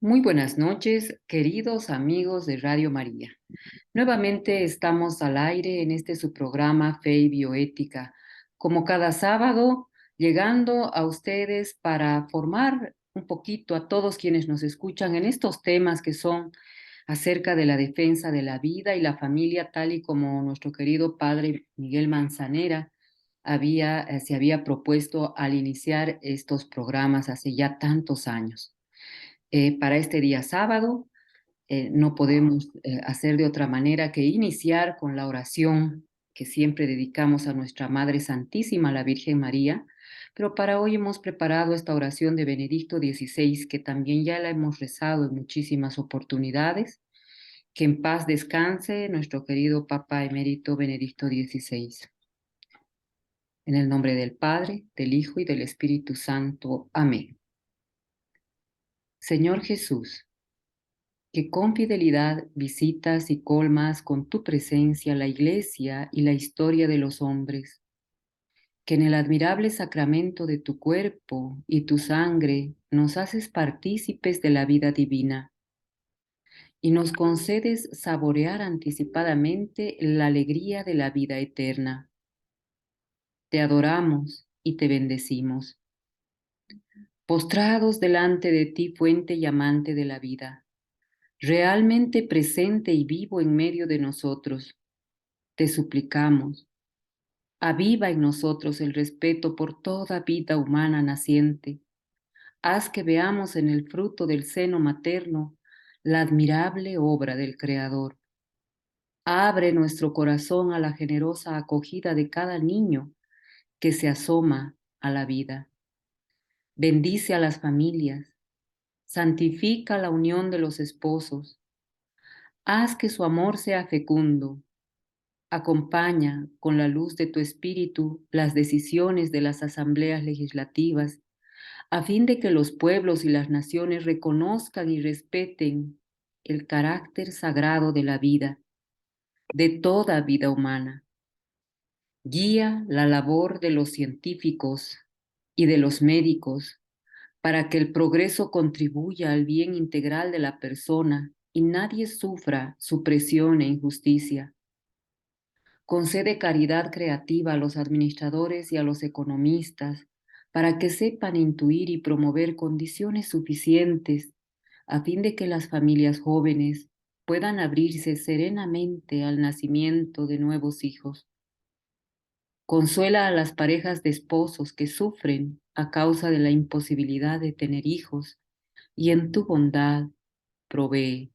Muy buenas noches, queridos amigos de Radio María. Nuevamente estamos al aire en este su programa Fe y Bioética, como cada sábado, llegando a ustedes para formar un poquito a todos quienes nos escuchan en estos temas que son acerca de la defensa de la vida y la familia, tal y como nuestro querido padre Miguel Manzanera se había propuesto al iniciar estos programas hace ya tantos años. Para este día sábado no podemos hacer de otra manera que iniciar con la oración que siempre dedicamos a nuestra Madre Santísima, la Virgen María, pero para hoy hemos preparado esta oración de Benedicto XVI, que también ya la hemos rezado en muchísimas oportunidades. Que en paz descanse nuestro querido Papa Emérito Benedicto XVI. En el nombre del Padre, del Hijo y del Espíritu Santo. Amén. Señor Jesús, que con fidelidad visitas y colmas con tu presencia la Iglesia y la historia de los hombres, que en el admirable sacramento de tu cuerpo y tu sangre nos haces partícipes de la vida divina y nos concedes saborear anticipadamente la alegría de la vida eterna. Te adoramos y te bendecimos, postrados delante de ti, fuente y amante de la vida, realmente presente y vivo en medio de nosotros. Te suplicamos, aviva en nosotros el respeto por toda vida humana naciente. Haz que veamos en el fruto del seno materno la admirable obra del Creador. Abre nuestro corazón a la generosa acogida de cada niño que se asoma a la vida. Bendice a las familias, santifica la unión de los esposos. Haz que su amor sea fecundo. Acompaña con la luz de tu espíritu las decisiones de las asambleas legislativas, a fin de que los pueblos y las naciones reconozcan y respeten el carácter sagrado de la vida, de toda vida humana. Guía la labor de los científicos y de los médicos para que el progreso contribuya al bien integral de la persona y nadie sufra supresión e injusticia. Concede caridad creativa a los administradores y a los economistas para que sepan intuir y promover condiciones suficientes a fin de que las familias jóvenes puedan abrirse serenamente al nacimiento de nuevos hijos. Consuela a las parejas de esposos que sufren a causa de la imposibilidad de tener hijos y en tu bondad provee.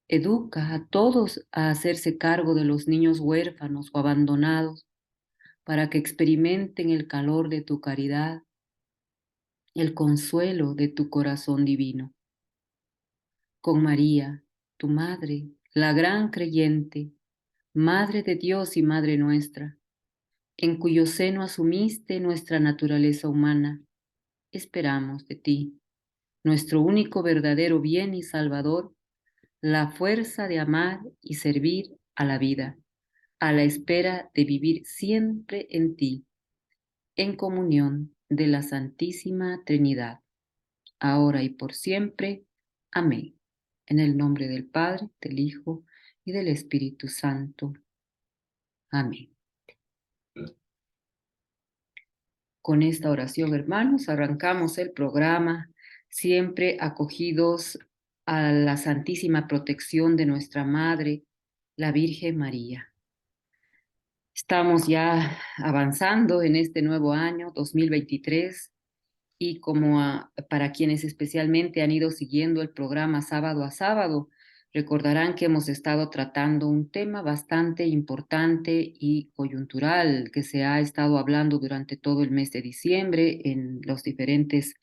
Educa a todos a hacerse cargo de los niños huérfanos o abandonados para que experimenten el calor de tu caridad, el consuelo de tu corazón divino. Con María, tu Madre, la gran creyente, Madre de Dios y Madre nuestra, en cuyo seno asumiste nuestra naturaleza humana, esperamos de ti, nuestro único verdadero bien y salvador, la fuerza de amar y servir a la vida, a la espera de vivir siempre en ti, en comunión de la Santísima Trinidad, ahora y por siempre. Amén. En el nombre del Padre, del Hijo y del Espíritu Santo. Amén. Con esta oración, hermanos, arrancamos el programa, siempre acogidos a la santísima protección de nuestra Madre, la Virgen María. Estamos ya avanzando en este nuevo año 2023 y para quienes especialmente han ido siguiendo el programa sábado a sábado, recordarán que hemos estado tratando un tema bastante importante y coyuntural que se ha estado hablando durante todo el mes de diciembre en los diferentes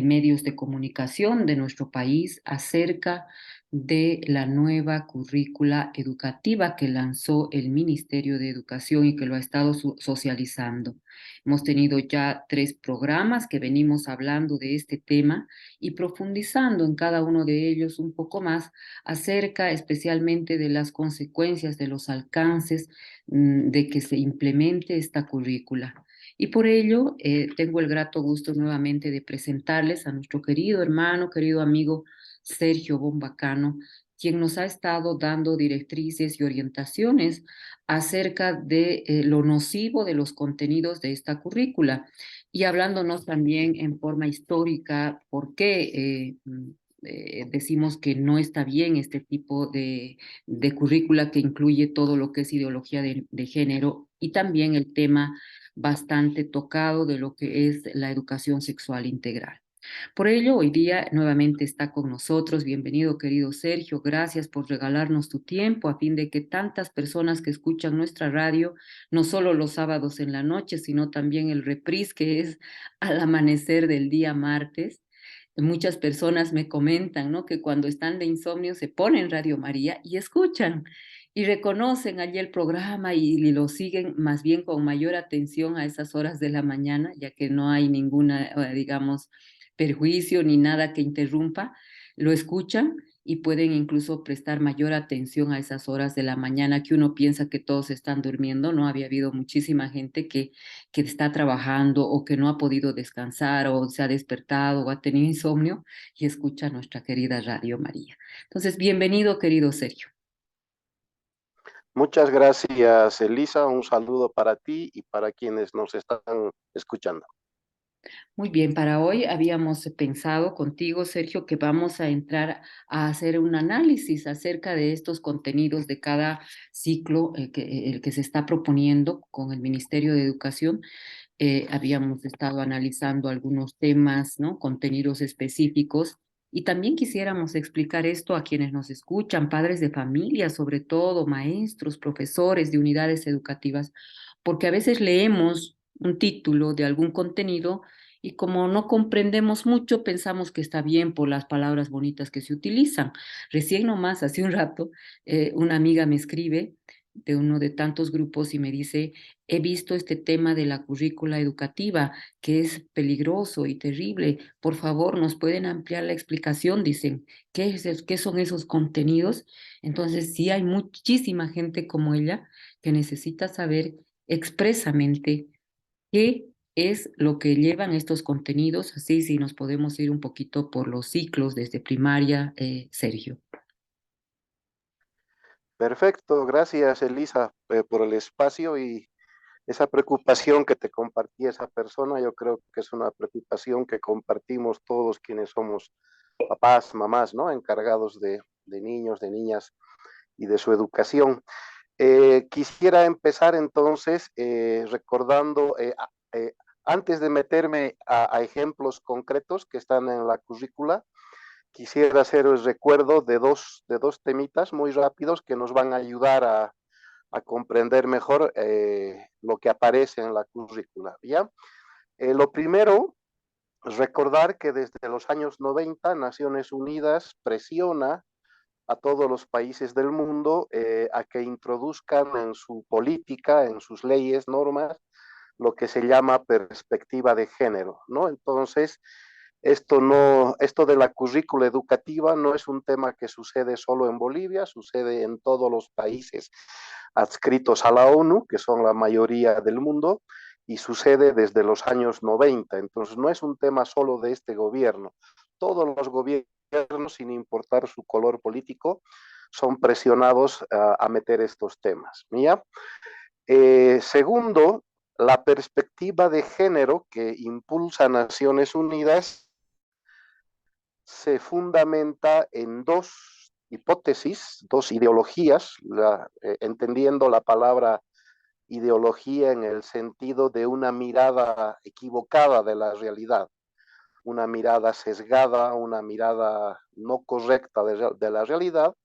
medios de comunicación de nuestro país acerca de la nueva currícula educativa que lanzó el Ministerio de Educación y que lo ha estado socializando. Hemos tenido ya 3 programas que venimos hablando de este tema y profundizando en cada uno de ellos un poco más acerca especialmente de las consecuencias, de los alcances de que se implemente esta currícula. Y por ello tengo el grato gusto nuevamente de presentarles a nuestro querido hermano, querido amigo Sergio Bombacano, quien nos ha estado dando directrices y orientaciones acerca de lo nocivo de los contenidos de esta currícula y hablándonos también en forma histórica por qué decimos que no está bien este tipo de currícula que incluye todo lo que es ideología de género y también el tema bastante tocado de lo que es la educación sexual integral. Por ello, hoy día nuevamente está con nosotros. Bienvenido, querido Sergio. Gracias por regalarnos tu tiempo a fin de que tantas personas que escuchan nuestra radio, no solo los sábados en la noche, sino también el reprise que es al amanecer del día martes. Muchas personas me comentan, ¿no? Que cuando están de insomnio se ponen Radio María y escuchan y reconocen allí el programa y lo siguen más bien con mayor atención a esas horas de la mañana, ya que no hay ninguna, digamos, perjuicio ni nada que interrumpa, lo escuchan y pueden incluso prestar mayor atención a esas horas de la mañana que uno piensa que todos están durmiendo, ¿no? Había habido muchísima gente que está trabajando o que no ha podido descansar o se ha despertado o ha tenido insomnio y escucha nuestra querida Radio María. Entonces, bienvenido, querido Sergio. Muchas gracias, Elisa. Un saludo para ti y para quienes nos están escuchando. Muy bien, para hoy habíamos pensado contigo, Sergio, que vamos a entrar a hacer un análisis acerca de estos contenidos de cada ciclo el que se está proponiendo con el Ministerio de Educación. Habíamos estado analizando algunos temas, ¿no? Contenidos específicos. Y también quisiéramos explicar esto a quienes nos escuchan, padres de familia, sobre todo, maestros, profesores de unidades educativas, porque a veces leemos un título de algún contenido y como no comprendemos mucho, pensamos que está bien por las palabras bonitas que se utilizan. Recién nomás, hace un rato, una amiga me escribe de uno de tantos grupos y me dice, he visto este tema de la currícula educativa, que es peligroso y terrible. Por favor, ¿nos pueden ampliar la explicación? Dicen, ¿qué son esos contenidos? Entonces, sí hay muchísima gente como ella que necesita saber expresamente qué es lo que llevan estos contenidos, así si nos podemos ir un poquito por los ciclos desde primaria, Sergio. Perfecto, gracias, Elisa, por el espacio y esa preocupación que te compartí esa persona. Yo creo que es una preocupación que compartimos todos quienes somos papás, mamás, ¿no? Encargados de niños, de niñas y de su educación. Quisiera empezar entonces recordando, antes de meterme a ejemplos concretos que están en la currícula, quisiera hacer el recuerdo de dos temitas muy rápidos que nos van a ayudar a comprender mejor lo que aparece en la currícula. ¿Ya? Lo primero, recordar que desde los años 90 Naciones Unidas presiona a todos los países del mundo a que introduzcan en su política, en sus leyes, normas, lo que se llama perspectiva de género, ¿no? Entonces, esto de la currícula educativa no es un tema que sucede solo en Bolivia, sucede en todos los países adscritos a la ONU, que son la mayoría del mundo, y sucede desde los años 90. Entonces, no es un tema solo de este gobierno. Todos los gobiernos, sin importar su color político, son presionados a meter estos temas. ¿Ya? Segundo, la perspectiva de género que impulsa Naciones Unidas se fundamenta en dos hipótesis, dos ideologías, entendiendo la palabra ideología en el sentido de una mirada equivocada de la realidad, una mirada sesgada, una mirada no correcta de la realidad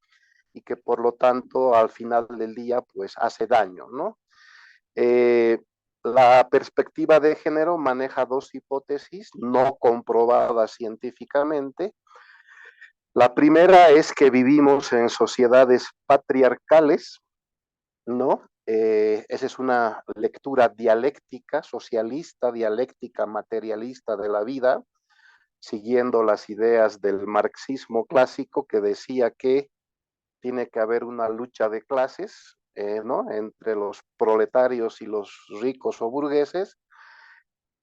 y que por lo tanto al final del día pues hace daño, ¿no? Eh, la perspectiva de género maneja dos hipótesis no comprobadas científicamente. La primera es que vivimos en sociedades patriarcales, ¿no? Esa es una lectura dialéctica, socialista, dialéctica, materialista de la vida, siguiendo las ideas del marxismo clásico que decía que tiene que haber una lucha de clases, ¿no? Entre los proletarios y los ricos o burgueses,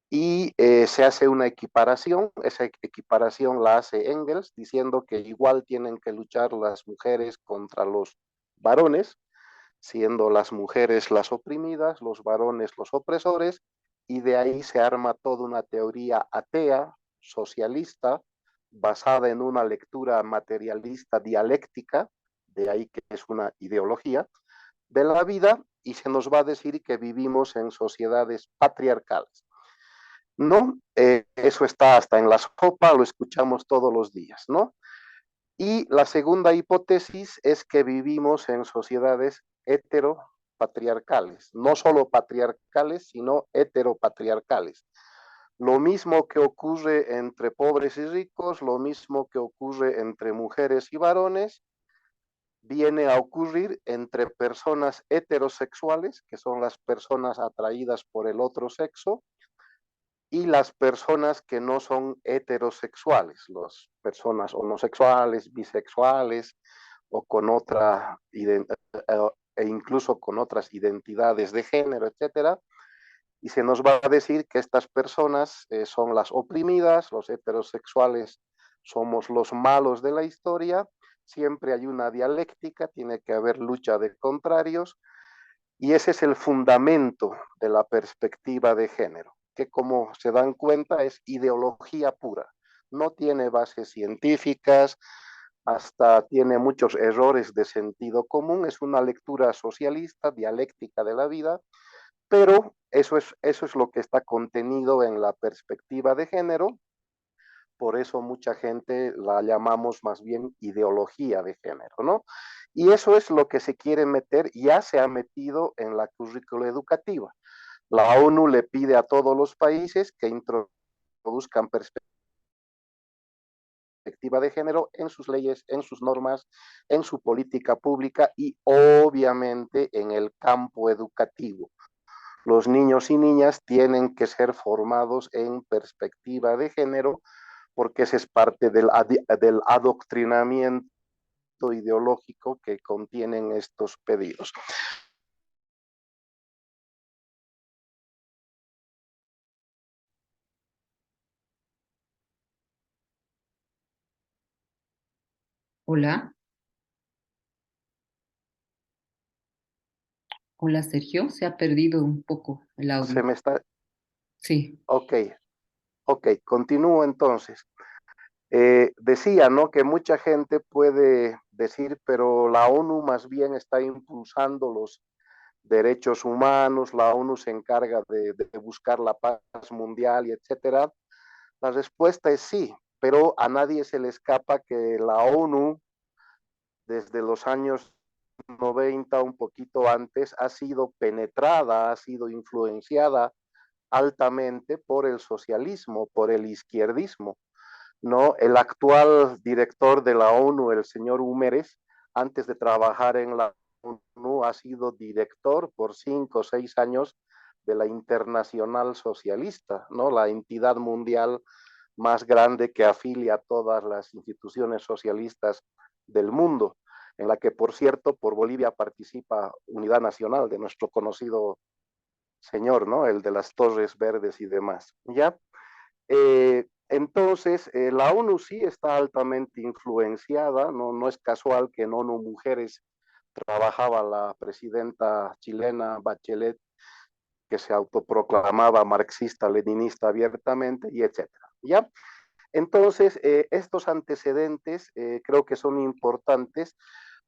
y se hace una equiparación, esa equiparación la hace Engels, diciendo que igual tienen que luchar las mujeres contra los varones, siendo las mujeres las oprimidas, los varones los opresores, y de ahí se arma toda una teoría atea, socialista, basada en una lectura materialista dialéctica, de ahí que es una ideología de la vida, y se nos va a decir que vivimos en sociedades patriarcales. ¿No? Eso está hasta en la sopa, lo escuchamos todos los días, ¿no? Y la segunda hipótesis es que vivimos en sociedades heteropatriarcales, no solo patriarcales, sino heteropatriarcales. Lo mismo que ocurre entre pobres y ricos, lo mismo que ocurre entre mujeres y varones, viene a ocurrir entre personas heterosexuales, que son las personas atraídas por el otro sexo, y las personas que no son heterosexuales, las personas homosexuales, bisexuales o con otra e incluso con otras identidades de género, etcétera. Y se nos va a decir que estas personas son las oprimidas, los heterosexuales somos los malos de la historia, siempre hay una dialéctica, tiene que haber lucha de contrarios, y ese es el fundamento de la perspectiva de género, que como se dan cuenta es ideología pura, no tiene bases científicas, hasta tiene muchos errores de sentido común, es una lectura socialista, dialéctica de la vida, pero eso es lo que está contenido en la perspectiva de género, por eso mucha gente la llamamos más bien ideología de género, ¿no? Y eso es lo que se quiere meter, ya se ha metido en la currícula educativa. La ONU le pide a todos los países que introduzcan perspectiva de género en sus leyes, en sus normas, en su política pública y obviamente en el campo educativo. Los niños y niñas tienen que ser formados en perspectiva de género porque ese es parte del adoctrinamiento ideológico que contienen estos pedidos. Hola, hola Sergio, se ha perdido un poco el Se audio. me está, Sí, ok, ok, continúo entonces. Decía, ¿no? Que mucha gente puede decir, pero la ONU más bien está impulsando los derechos humanos, la ONU se encarga de buscar la paz mundial y etcétera. La respuesta es sí, pero a nadie se le escapa que la ONU desde los años 90, un poquito antes, ha sido penetrada, ha sido influenciada altamente por el socialismo, por el izquierdismo. ¿No? El actual director de la ONU, el señor Humérez, antes de trabajar en la ONU, ha sido director por 5 o 6 años de la Internacional Socialista, ¿no? La entidad mundial más grande que afilia a todas las instituciones socialistas del mundo, en la que, por cierto, por Bolivia participa Unidad Nacional de nuestro conocido señor, ¿no? El de las Torres Verdes y demás, ¿ya? Entonces, la ONU sí está altamente influenciada, no, no es casual que en ONU Mujeres trabajaba la presidenta chilena Bachelet, que se autoproclamaba marxista-leninista abiertamente, y etcétera. ¿Ya? Entonces, estos antecedentes creo que son importantes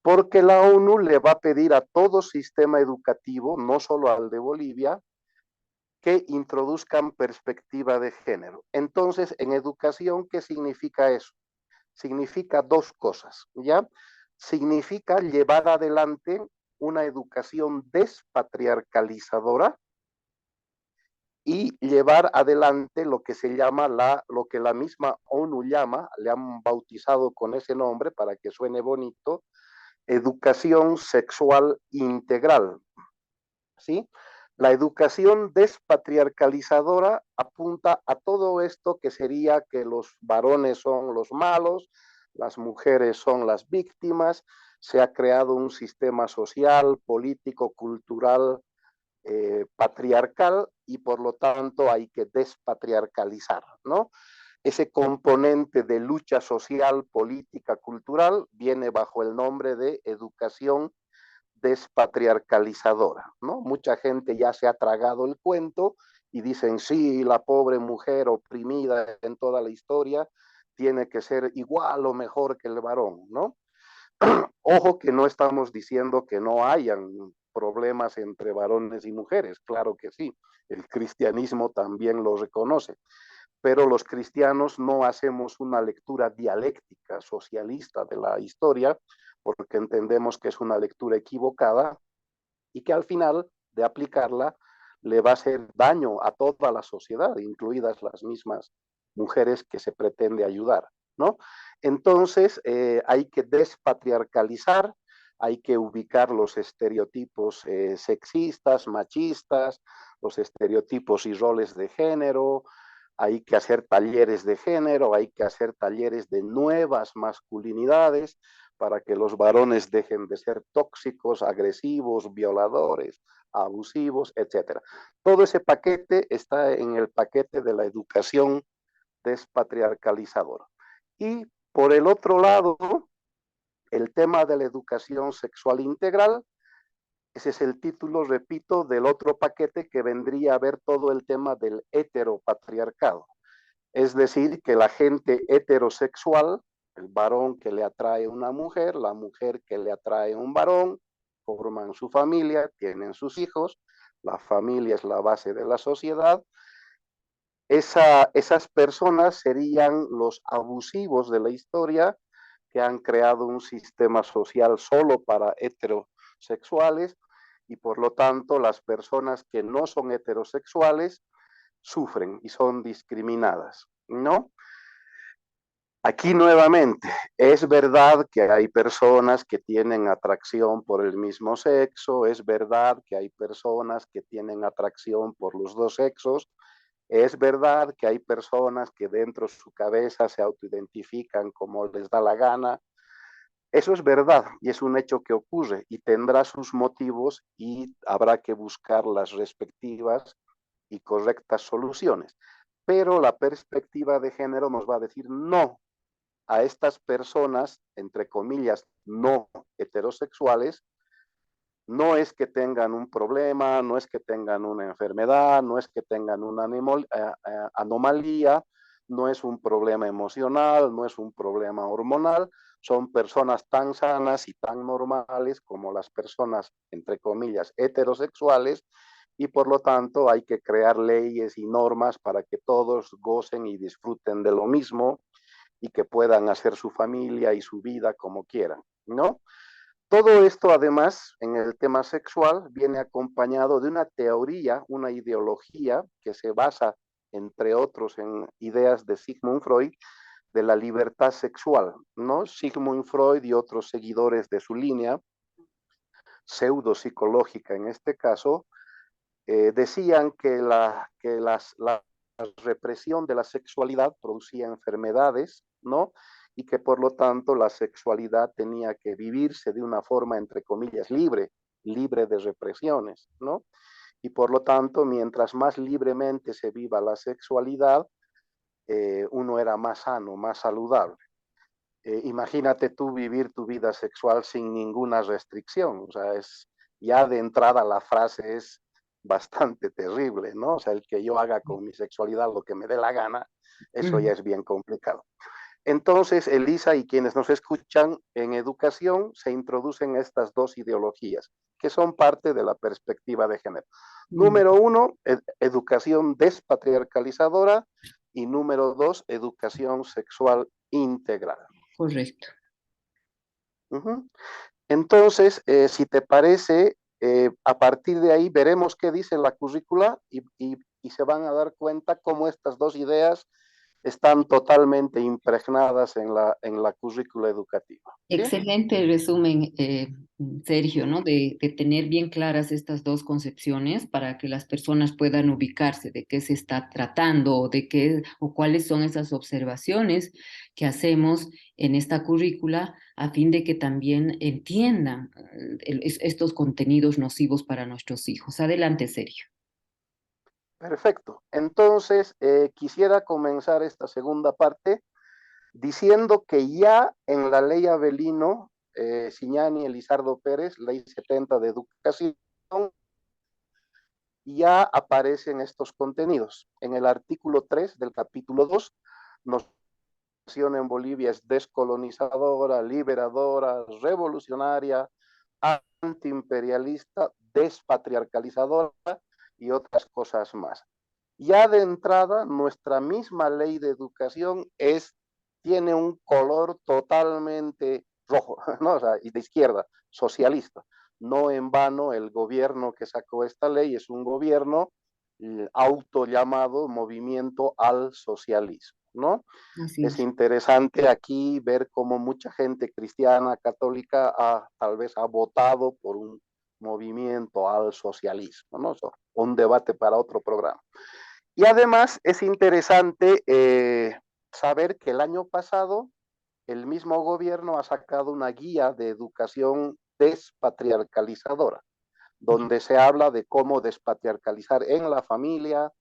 porque la ONU le va a pedir a todo sistema educativo, no solo al de Bolivia, que introduzcan perspectiva de género. Entonces, en educación, ¿qué significa eso? Significa dos cosas, ¿ya? Significa llevar adelante una educación despatriarcalizadora y llevar adelante lo que se llama lo que la misma ONU llama, le han bautizado con ese nombre para que suene bonito, educación sexual integral, ¿sí? La educación despatriarcalizadora apunta a todo esto que sería que los varones son los malos, las mujeres son las víctimas, se ha creado un sistema social, político, cultural patriarcal y por lo tanto hay que despatriarcalizar, ¿no? Ese componente de lucha social, política, cultural viene bajo el nombre de educación despatriarcalizadora, ¿no? Mucha gente ya se ha tragado el cuento y dicen, sí, la pobre mujer oprimida en toda la historia tiene que ser igual o mejor que el varón, ¿no? Ojo que no estamos diciendo que no hayan problemas entre varones y mujeres, claro que sí, el cristianismo también lo reconoce, pero los cristianos no hacemos una lectura dialéctica socialista de la historia, porque entendemos que es una lectura equivocada y que al final de aplicarla le va a hacer daño a toda la sociedad, incluidas las mismas mujeres que se pretende ayudar, ¿no? Entonces, hay que despatriarcalizar, hay que ubicar los estereotipos sexistas, machistas, los estereotipos y roles de género, hay que hacer talleres de género, hay que hacer talleres de nuevas masculinidades para que los varones dejen de ser tóxicos, agresivos, violadores, abusivos, etcétera. Todo ese paquete está en el paquete de la educación despatriarcalizadora. Y por el otro lado, el tema de la educación sexual integral, ese es el título, repito, del otro paquete que vendría a ver todo el tema del heteropatriarcado. Es decir, que la gente heterosexual, el varón que le atrae a una mujer, la mujer que le atrae a un varón, forman su familia, tienen sus hijos, la familia es la base de la sociedad. Esas personas serían los abusivos de la historia que han creado un sistema social solo para heterosexuales y por lo tanto las personas que no son heterosexuales sufren y son discriminadas, ¿no? Aquí nuevamente, es verdad que hay personas que tienen atracción por el mismo sexo, es verdad que hay personas que tienen atracción por los dos sexos, es verdad que hay personas que dentro de su cabeza se autoidentifican como les da la gana. Eso es verdad y es un hecho que ocurre y tendrá sus motivos y habrá que buscar las respectivas y correctas soluciones. Pero la perspectiva de género nos va a decir no a estas personas, entre comillas, no heterosexuales, no es que tengan un problema, no es que tengan una enfermedad, no es que tengan una anomalía, no es un problema emocional, no es un problema hormonal, son personas tan sanas y tan normales como las personas, entre comillas, heterosexuales, y por lo tanto hay que crear leyes y normas para que todos gocen y disfruten de lo mismo y que puedan hacer su familia y su vida como quieran, ¿no? Todo esto, además, en el tema sexual, viene acompañado de una teoría, una ideología que se basa, entre otros, en ideas de Sigmund Freud, de la libertad sexual, ¿no? Sigmund Freud y otros seguidores de su línea, pseudopsicológica en este caso, decían que la represión de la sexualidad producía enfermedades, ¿no? Y que por lo tanto la sexualidad tenía que vivirse de una forma, entre comillas, libre, libre de represiones, ¿no? Y por lo tanto, mientras más libremente se viva la sexualidad, uno era más sano, más saludable. Imagínate tú vivir tu vida sexual sin ninguna restricción, o sea, ya de entrada la frase es bastante terrible, ¿no? O sea, el que yo haga con mi sexualidad lo que me dé la gana, eso ya es bien complicado. Entonces, Elisa y quienes nos escuchan en educación se introducen estas dos ideologías que son parte de la perspectiva de género. Número uno, educación despatriarcalizadora y número dos, educación sexual integral. Correcto. Entonces, si te parece, a partir de ahí veremos qué dice la currícula y se van a dar cuenta cómo estas dos ideas están totalmente impregnadas en la currícula educativa. ¿Sí? Excelente resumen, Sergio, ¿no? De tener bien claras estas dos concepciones para que las personas puedan ubicarse de qué se está tratando o de qué o cuáles son esas observaciones que hacemos en esta currícula a fin de que también entiendan estos contenidos nocivos para nuestros hijos. Adelante, Sergio. Perfecto. Entonces, quisiera comenzar esta segunda parte diciendo que ya en la ley Avelino, Siñani Elizardo Pérez, ley 70 de educación, ya aparecen estos contenidos. En el artículo 3 del capítulo 2, nos en Bolivia es descolonizadora, liberadora, revolucionaria, antiimperialista, despatriarcalizadora y otras cosas más. Ya de entrada, nuestra misma ley de educación tiene un color totalmente rojo, ¿no? O sea, y de izquierda, socialista. No en vano, el gobierno que sacó esta ley es un gobierno auto llamado Movimiento al Socialismo, ¿no? Así Es es. interesante aquí ver cómo mucha gente cristiana, católica, tal vez ha votado por un movimiento al socialismo, ¿no? So, un debate para otro programa. Y además es interesante saber que el año pasado el mismo gobierno ha sacado una guía de educación despatriarcalizadora, donde se habla de cómo despatriarcalizar en la familia,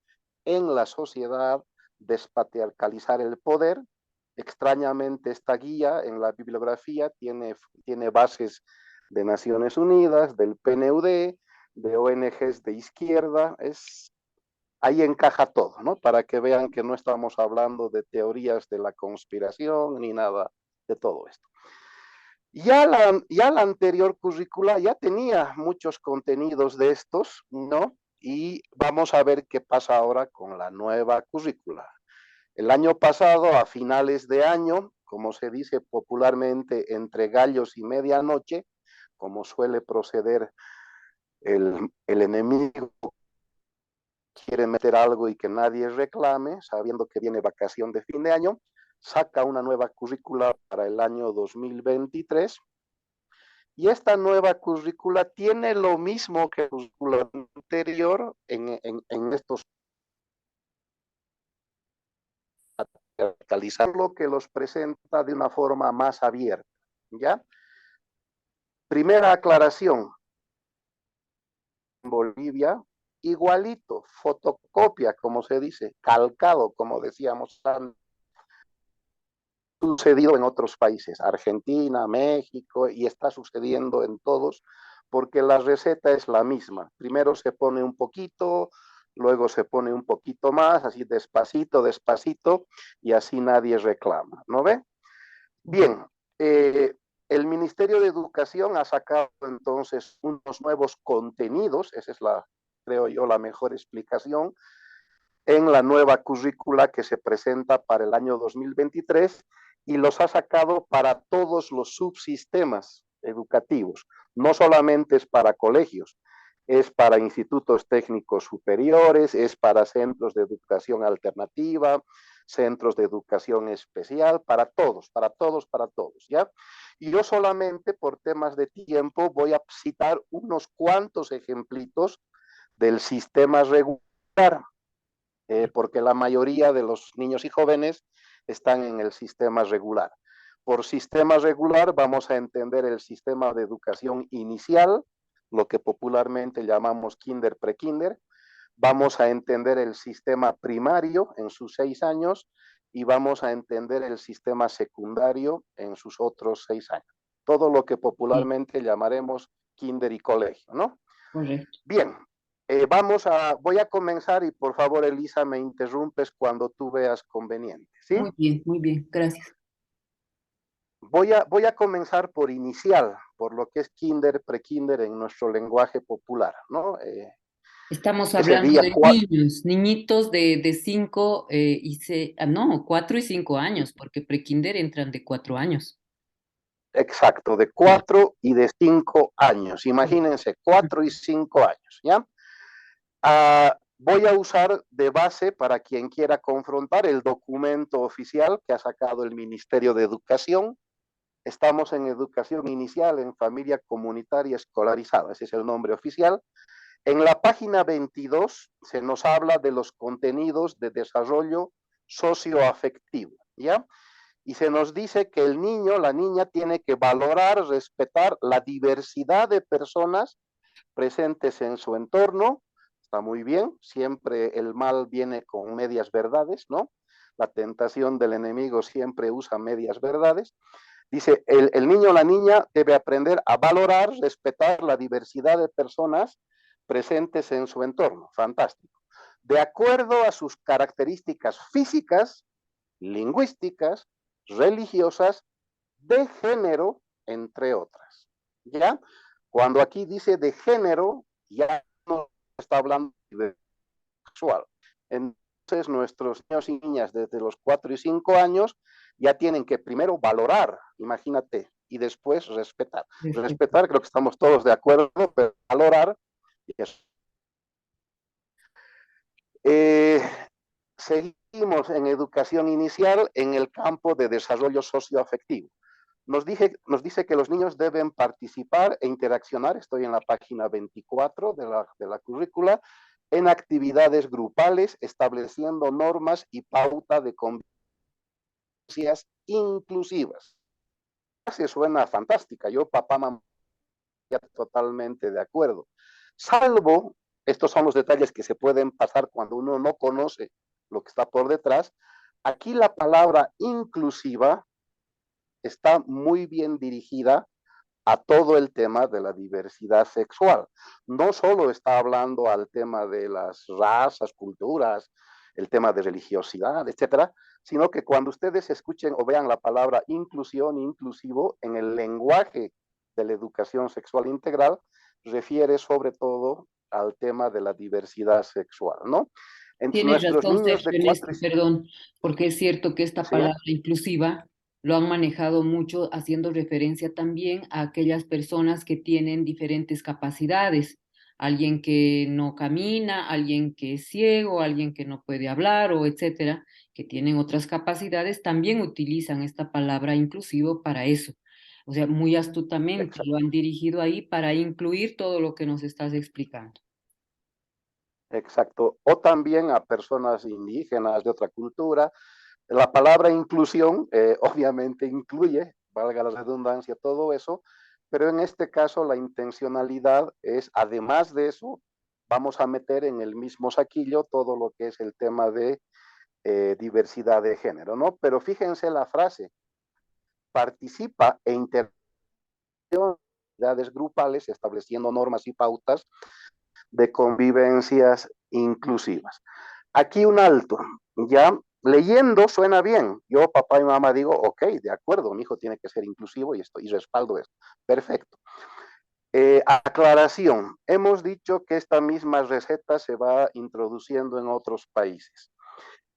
en la sociedad, despatriarcalizar el poder. Extrañamente, esta guía en la bibliografía tiene bases de Naciones Unidas, del PNUD, de ONGs de izquierda. Ahí encaja todo, ¿no? Para que vean que no estamos hablando de teorías de la conspiración ni nada de todo esto. Ya la anterior currícula ya tenía muchos contenidos de estos, ¿no? Y vamos a ver qué pasa ahora con la nueva currícula. El año pasado, a finales de año, como se dice popularmente, entre gallos y medianoche, como suele proceder el enemigo, quiere meter algo y que nadie reclame, sabiendo que viene vacación de fin de año, saca una nueva currícula para el año 2023. Y esta nueva currícula tiene lo mismo que la currícula anterior en estos actualizar lo que los presenta de una forma más abierta. ¿Ya? Primera aclaración, en Bolivia, igualito, fotocopia, como se dice, calcado, como decíamos antes, sucedido en otros países, Argentina, México, y está sucediendo en todos, porque la receta es la misma. Primero se pone un poquito, luego se pone un poquito más, así despacito, despacito, y así nadie reclama, ¿no ve? Bien, el Ministerio de Educación ha sacado entonces unos nuevos contenidos, esa es creo yo, la mejor explicación, en la nueva currícula que se presenta para el año 2023 y los ha sacado para todos los subsistemas educativos. No solamente es para colegios, es para institutos técnicos superiores, es para centros de educación alternativa, centros de educación especial, para todos, para todos, para todos, ¿ya? Y yo solamente por temas de tiempo voy a citar unos cuantos ejemplitos del sistema regular, porque la mayoría de los niños y jóvenes están en el sistema regular. Por sistema regular vamos a entender el sistema de educación inicial, lo que popularmente llamamos kinder, prekinder. Vamos a entender el sistema primario en sus 6 años y vamos a entender el sistema secundario en sus otros 6 años. Todo lo que Sí, popularmente llamaremos kinder y colegio, ¿no? correcto. Bien, voy a comenzar y por favor, Elisa, me interrumpes cuando tú veas conveniente, ¿sí? Muy bien, gracias. Voy a comenzar por inicial, por lo que es kinder, prekinder en nuestro lenguaje popular, ¿no? Estamos Ese hablando día de 4, niños, niñitos de 5 no, 4 y 5 años, porque prekinder entran de 4 años. exacto, de Ya. 4 y de 5 años. Imagínense, 4 y 5 años, ¿ya? Voy a usar de base para quien quiera confrontar el documento oficial que ha sacado el Ministerio de Educación. Estamos en educación inicial en familia comunitaria escolarizada, ese es el nombre oficial. En la página 22 se nos habla de los contenidos de desarrollo socioafectivo, ¿ya? Y se nos dice que el niño, la niña, tiene que valorar, respetar la diversidad de personas presentes en su entorno. Está muy bien, siempre el mal viene con medias verdades, ¿no? La tentación del enemigo siempre usa medias verdades. Dice, el niño o la niña debe aprender a valorar, respetar la diversidad de personas presentes en su entorno. Fantástico. De acuerdo a sus características físicas, lingüísticas, religiosas, de género, entre otras. ¿Ya? Cuando aquí dice de género, ya no está hablando de sexual. Entonces, nuestros niños y niñas desde los 4 y 5 años ya tienen que primero valorar, imagínate, y después respetar. Perfecto. Respetar, creo que estamos todos de acuerdo, pero valorar, yes. eh, Seguimos en educación inicial en el campo de desarrollo socioafectivo. Nos dice que los niños deben participar e interaccionar, estoy en la página 24 de la currícula, en actividades grupales, estableciendo normas y pauta de convivencias inclusivas. Se suena fantástica, yo papá, mamá, totalmente de acuerdo. Salvo, estos son los detalles que se pueden pasar cuando uno no conoce lo que está por detrás, aquí la palabra inclusiva está muy bien dirigida a todo el tema de la diversidad sexual. No solo está hablando al tema de las razas, culturas, el tema de religiosidad, etcétera, sino que cuando ustedes escuchen o vean la palabra inclusión, inclusivo, en el lenguaje de la educación sexual integral, refiere sobre todo al tema de la diversidad sexual, ¿no? En Tienes nuestros razón, niños de Sergio, en 4 esto, y 5, perdón, porque es cierto que esta ¿sí? palabra inclusiva lo han manejado mucho haciendo referencia también a aquellas personas que tienen diferentes capacidades, alguien que no camina, alguien que es ciego, alguien que no puede hablar o etcétera, que tienen otras capacidades, también utilizan esta palabra inclusivo para eso. O sea, muy astutamente lo Exacto. han dirigido ahí para incluir todo lo que nos estás explicando. Exacto. O también a personas indígenas de otra cultura. La palabra inclusión obviamente incluye, valga la redundancia, todo eso, pero en este caso la intencionalidad es, además de eso, vamos a meter en el mismo saquillo todo lo que es el tema de diversidad de género, ¿no? Pero fíjense la frase, participa e interacciona en actividades grupales estableciendo normas y pautas de convivencias inclusivas. Aquí un alto, ya leyendo suena bien. Yo, papá y mamá, digo, ok, de acuerdo, mi hijo tiene que ser inclusivo y, esto, y respaldo esto. Perfecto. Aclaración, hemos dicho que esta misma receta se va introduciendo en otros países.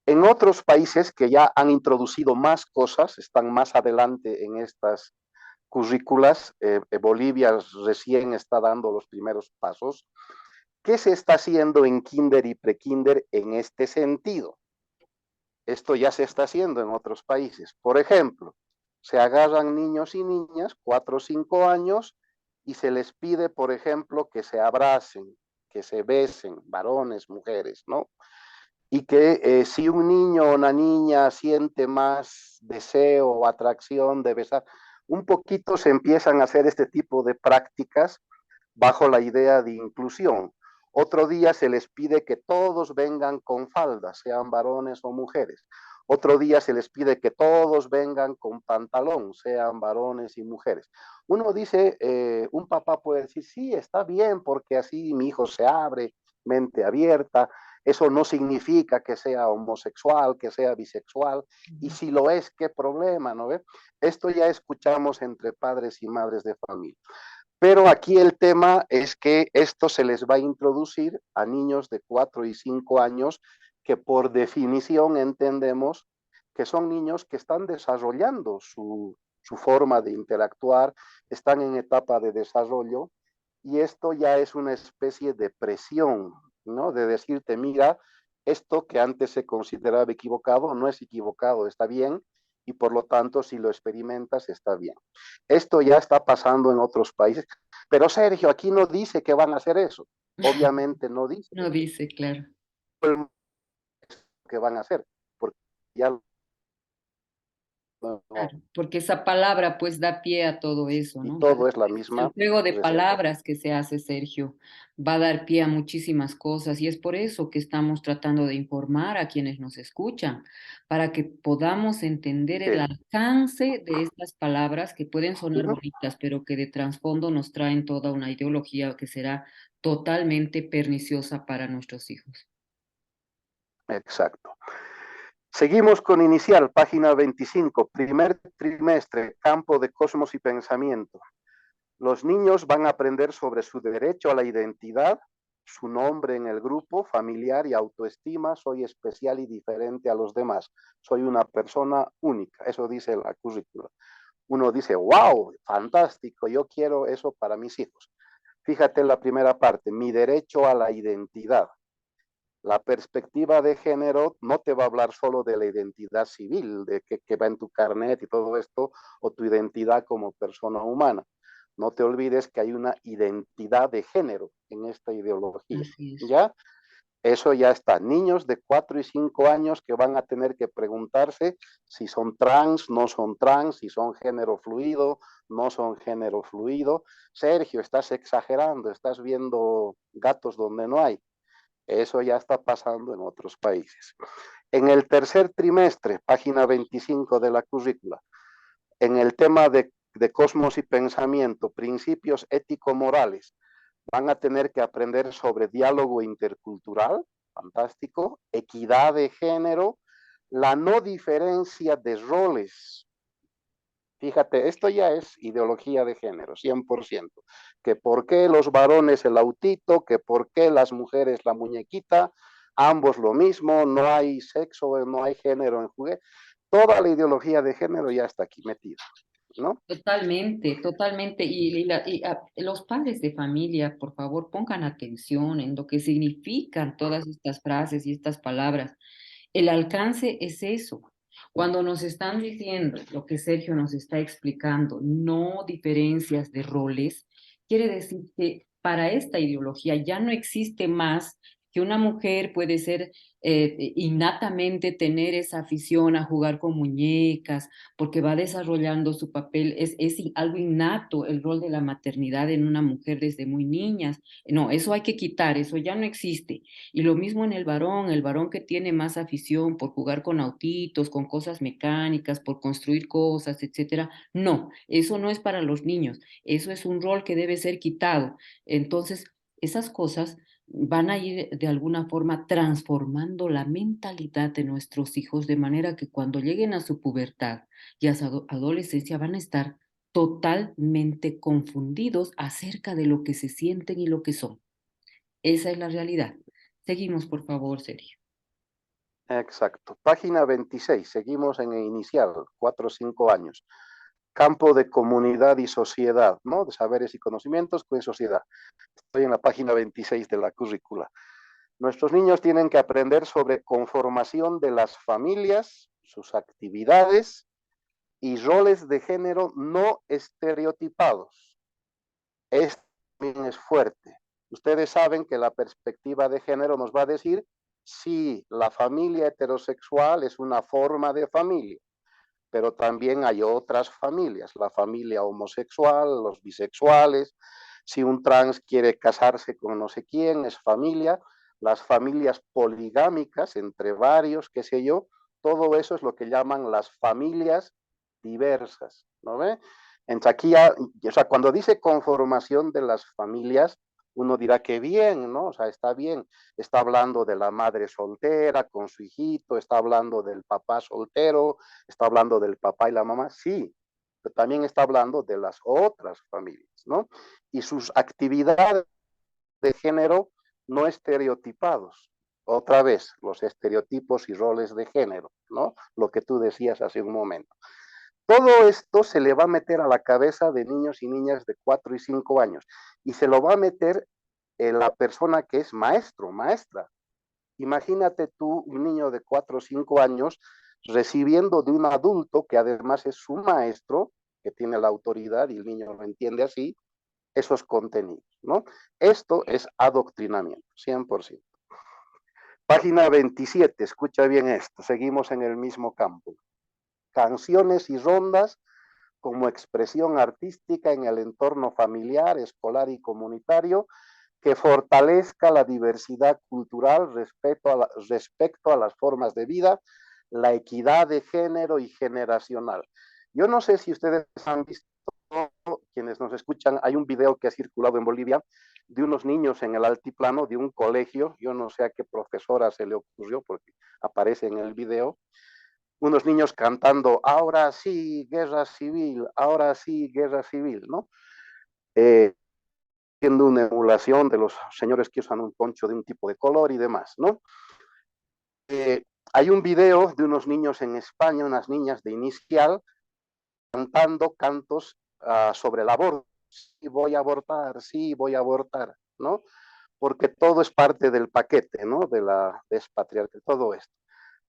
En otros países que ya han introducido más cosas, están más adelante en estas currículas, Bolivia recién está dando los primeros pasos. ¿Qué se está haciendo en kinder y prekinder en este sentido? Esto ya se está haciendo en otros países. Por ejemplo, se agarran niños y niñas, 4 o 5 años, y se les pide, por ejemplo, que se abracen, que se besen, varones, mujeres, ¿no? Y que si un niño o una niña siente más deseo o atracción de besar, un poquito se empiezan a hacer este tipo de prácticas bajo la idea de inclusión. Otro día se les pide que todos vengan con faldas, sean varones o mujeres. Otro día se les pide que todos vengan con pantalón, sean varones y mujeres. Uno dice, un papá puede decir, sí, está bien, porque así mi hijo se abre, mente abierta. Eso no significa que sea homosexual, que sea bisexual. Y si lo es, ¿qué problema? ¿No ve? Esto ya escuchamos entre padres y madres de familia. Pero aquí el tema es que esto se les va a introducir a niños de 4 y 5 años que por definición entendemos que son niños que están desarrollando su forma de interactuar, están en etapa de desarrollo y esto ya es una especie de presión ¿no? De decirte, mira, esto que antes se consideraba equivocado no es equivocado, está bien, y por lo tanto, si lo experimentas, está bien. Esto ya está pasando en otros países, pero Sergio, aquí no dice que van a hacer eso. Obviamente no dice No dice, claro. que van a hacer, porque ya no, Claro, porque esa palabra pues da pie a todo eso, y ¿no? todo es la El misma juego de receta. palabras que se hace, Sergio, va a dar pie a muchísimas cosas y es por eso que estamos tratando de informar a quienes nos escuchan, para que podamos entender el Sí. alcance de estas palabras que pueden sonar Ujú. bonitas, pero que de trasfondo nos traen toda una ideología que será totalmente perniciosa para nuestros hijos. Exacto. Seguimos con inicial, página 25, primer trimestre, campo de cosmos y pensamiento. Los niños van a aprender sobre su derecho a la identidad, su nombre en el grupo, familiar y autoestima. Soy especial y diferente a los demás. Soy una persona única. Eso dice la currícula. Uno dice, wow, fantástico, yo quiero eso para mis hijos. Fíjate en la primera parte, mi derecho a la identidad. La perspectiva de género no te va a hablar solo de la identidad civil, de que va en tu carnet y todo esto, o tu identidad como persona humana. No te olvides que hay una identidad de género en esta ideología. Así es. ¿Ya? Eso ya está. Niños de 4 y 5 años que van a tener que preguntarse si son trans, no son trans, si son género fluido, no son género fluido. Sergio, estás exagerando, estás viendo gatos donde no hay. Eso ya está pasando en otros países. En el tercer trimestre, página 25 de la currícula, en el tema de cosmos y pensamiento, principios ético-morales, van a tener que aprender sobre diálogo intercultural, fantástico, equidad de género, la no diferencia de roles. Fíjate, esto ya es ideología de género, 100%. Que por qué los varones el autito, que por qué las mujeres la muñequita, ambos lo mismo, no hay sexo, no hay género en juguete. Toda la ideología de género ya está aquí metida, ¿no? Totalmente, totalmente. Los padres de familia, por favor, pongan atención en lo que significan todas estas frases y estas palabras. El alcance es eso. Cuando nos están diciendo lo que Sergio nos está explicando, no diferencias de roles, quiere decir que para esta ideología ya no existe más que una mujer puede ser innatamente tener esa afición a jugar con muñecas, porque va desarrollando su papel, algo innato el rol de la maternidad en una mujer desde muy niñas. No, eso hay que quitar, eso ya no existe. Y lo mismo en el varón que tiene más afición por jugar con autitos, con cosas mecánicas, por construir cosas, etcétera. No, eso no es para los niños, eso es un rol que debe ser quitado. Entonces, esas cosas van a ir de alguna forma transformando la mentalidad de nuestros hijos de manera que cuando lleguen a su pubertad y a su adolescencia van a estar totalmente confundidos acerca de lo que se sienten y lo que son. Esa es la realidad. Seguimos, por favor, Sergio. Exacto. Página 26, seguimos en el inicial, 4 o 5 años. Campo de comunidad y sociedad, ¿no? De saberes y conocimientos con sociedad. Estoy en la página 26 de la currícula. Nuestros niños tienen que aprender sobre conformación de las familias, sus actividades y roles de género no estereotipados. Esto también es fuerte. Ustedes saben que la perspectiva de género nos va a decir si la familia heterosexual es una forma de familia, pero también hay otras familias, la familia homosexual, los bisexuales, si un trans quiere casarse con no sé quién, es familia, las familias poligámicas entre varios, qué sé yo, todo eso es lo que llaman las familias diversas, ¿no ve? Entonces aquí ya, o sea, cuando dice conformación de las familias, uno dirá que bien, ¿no? O sea, está bien, está hablando de la madre soltera con su hijito, está hablando del papá soltero, está hablando del papá y la mamá, sí, pero también está hablando de las otras familias, ¿no? Y sus actividades de género no estereotipados. Otra vez, los estereotipos y roles de género, ¿no? Lo que tú decías hace un momento. Todo esto se le va a meter a la cabeza de niños y niñas de 4 y 5 años y se lo va a meter la persona que es maestro, maestra. Imagínate tú, un niño de 4 o 5 años, recibiendo de un adulto que además es su maestro, que tiene la autoridad y el niño lo entiende así, esos contenidos, ¿no? Esto es adoctrinamiento, 100%. Página 27, escucha bien esto, seguimos en el mismo campo. Canciones y rondas como expresión artística en el entorno familiar, escolar y comunitario que fortalezca la diversidad cultural respecto a las formas de vida, la equidad de género y generacional. Yo no sé si ustedes han visto, quienes nos escuchan, hay un video que ha circulado en Bolivia de unos niños en el altiplano de un colegio, yo no sé a qué profesora se le ocurrió porque aparece en el video, unos niños cantando, ahora sí, guerra civil, ahora sí, guerra civil, ¿no? Haciendo una emulación de los señores que usan un poncho de un tipo de color y demás, ¿no? Hay un video de unos niños en España, unas niñas de inicial, cantando cantos sobre el aborto. Sí, voy a abortar, sí, voy a abortar, ¿no? Porque todo es parte del paquete, ¿no? De la despatriarca, todo esto.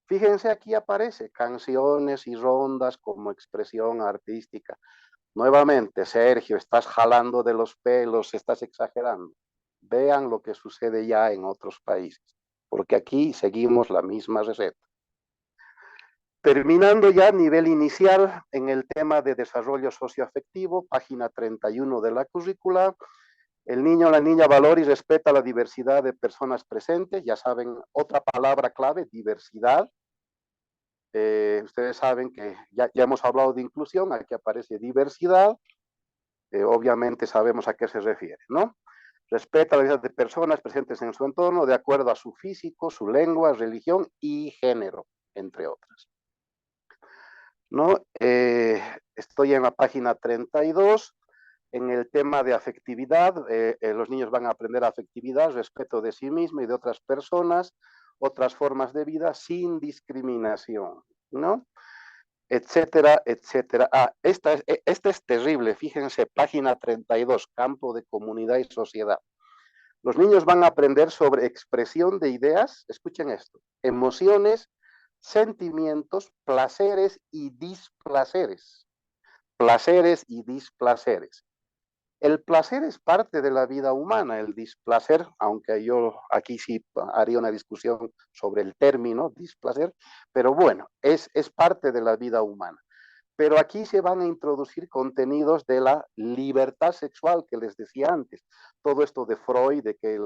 Fíjense, aquí aparece canciones y rondas como expresión artística. Nuevamente, Sergio, estás jalando de los pelos, estás exagerando. Vean lo que sucede ya en otros países, porque aquí seguimos la misma receta. Terminando ya a nivel inicial en el tema de desarrollo socioafectivo, página 31 de la currícula, el niño o la niña valora y respeta la diversidad de personas presentes, ya saben, otra palabra clave, diversidad. Ustedes saben que ya hemos hablado de inclusión, aquí aparece diversidad, obviamente sabemos a qué se refiere, ¿no? Respeta la vida de personas presentes en su entorno de acuerdo a su físico, su lengua, religión y género, entre otras. ¿No? Estoy en la página 32, en el tema de afectividad, los niños van a aprender afectividad, respeto de sí mismo y de otras personas, otras formas de vida sin discriminación, ¿no? Etcétera, etcétera. Esta es terrible, fíjense, página 32, campo de comunidad y sociedad. Los niños van a aprender sobre expresión de ideas, escuchen esto, emociones, sentimientos, placeres y displaceres. Placeres y displaceres. El placer es parte de la vida humana, el displacer, aunque yo aquí sí haría una discusión sobre el término displacer, pero bueno, es parte de la vida humana. Pero aquí se van a introducir contenidos de la libertad sexual que les decía antes. Todo esto de Freud, de que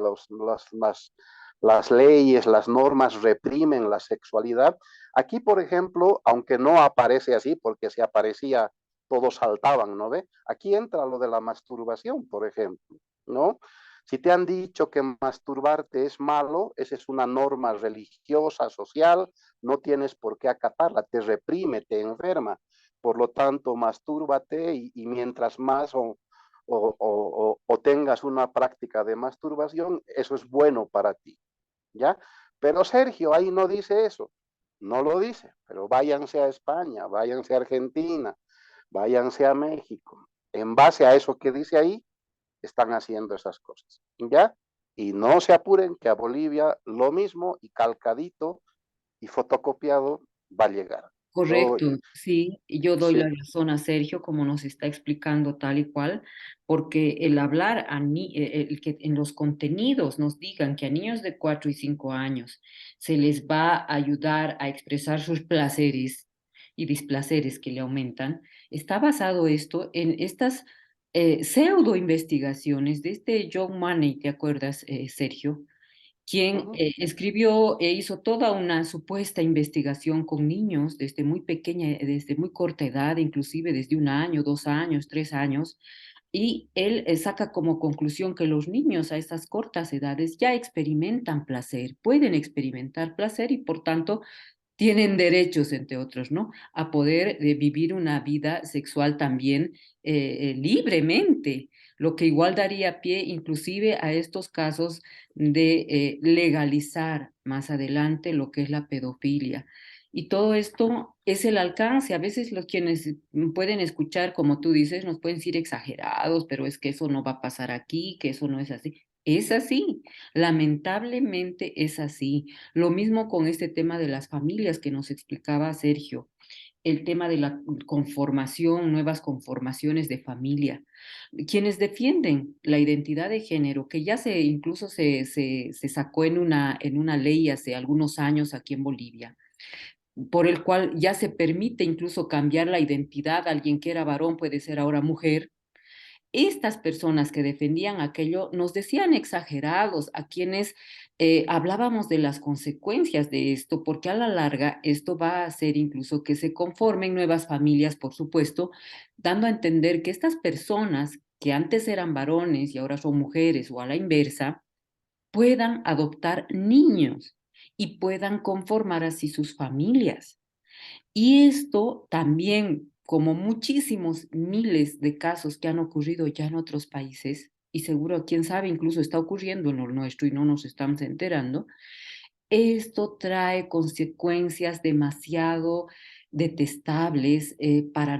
las leyes, las normas reprimen la sexualidad. Aquí, por ejemplo, aunque no aparece así, porque si aparecía todos saltaban, ¿no ve? Aquí entra lo de la masturbación, por ejemplo, ¿no? Si te han dicho que masturbarte es malo, esa es una norma religiosa, social, no tienes por qué acatarla, te reprime, te enferma. Por lo tanto, mastúrbate y mientras más o tengas una práctica de masturbación, eso es bueno para ti, ¿ya? Pero Sergio ahí no dice eso, no lo dice, pero váyanse a España, váyanse a Argentina, váyanse a México. En base a eso que dice ahí, están haciendo esas cosas, ¿ya? Y no se apuren que a Bolivia lo mismo y calcadito y fotocopiado va a llegar. Yo, Correcto, sí, y yo doy sí, la razón a Sergio como nos está explicando tal y cual, porque el hablar el que en los contenidos nos digan que a niños de 4 y 5 años se les va a ayudar a expresar sus placeres y displaceres que le aumentan, está basado esto en estas pseudo investigaciones de este John Money, ¿te acuerdas, Sergio? Quien uh-huh, escribió e hizo toda una supuesta investigación con niños desde muy pequeña, desde muy corta edad, inclusive desde 1 año, 2 años, 3 años, y él saca como conclusión que los niños a estas cortas edades ya experimentan placer, pueden experimentar placer y por tanto tienen derechos, entre otros, ¿no? A poder vivir una vida sexual también libremente, lo que igual daría pie inclusive a estos casos de legalizar más adelante lo que es la pedofilia. Y todo esto es el alcance. A veces los quienes pueden escuchar, como tú dices, nos pueden decir exagerados, pero es que eso no va a pasar aquí, que eso no es así. Es así, lamentablemente es así. Lo mismo con este tema de las familias que nos explicaba Sergio, el tema de la conformación, nuevas conformaciones de familia. Quienes defienden la identidad de género, que ya se incluso se sacó en una ley hace algunos años aquí en Bolivia, por el cual ya se permite incluso cambiar la identidad, alguien que era varón puede ser ahora mujer. Estas personas que defendían aquello nos decían exagerados a quienes hablábamos de las consecuencias de esto, porque a la larga esto va a hacer incluso que se conformen nuevas familias, por supuesto, dando a entender que estas personas que antes eran varones y ahora son mujeres o a la inversa, puedan adoptar niños y puedan conformar así sus familias. Y esto también, como muchísimos miles de casos que han ocurrido ya en otros países, y seguro, quién sabe, incluso está ocurriendo en lo nuestro y no nos estamos enterando, esto trae consecuencias demasiado detestables para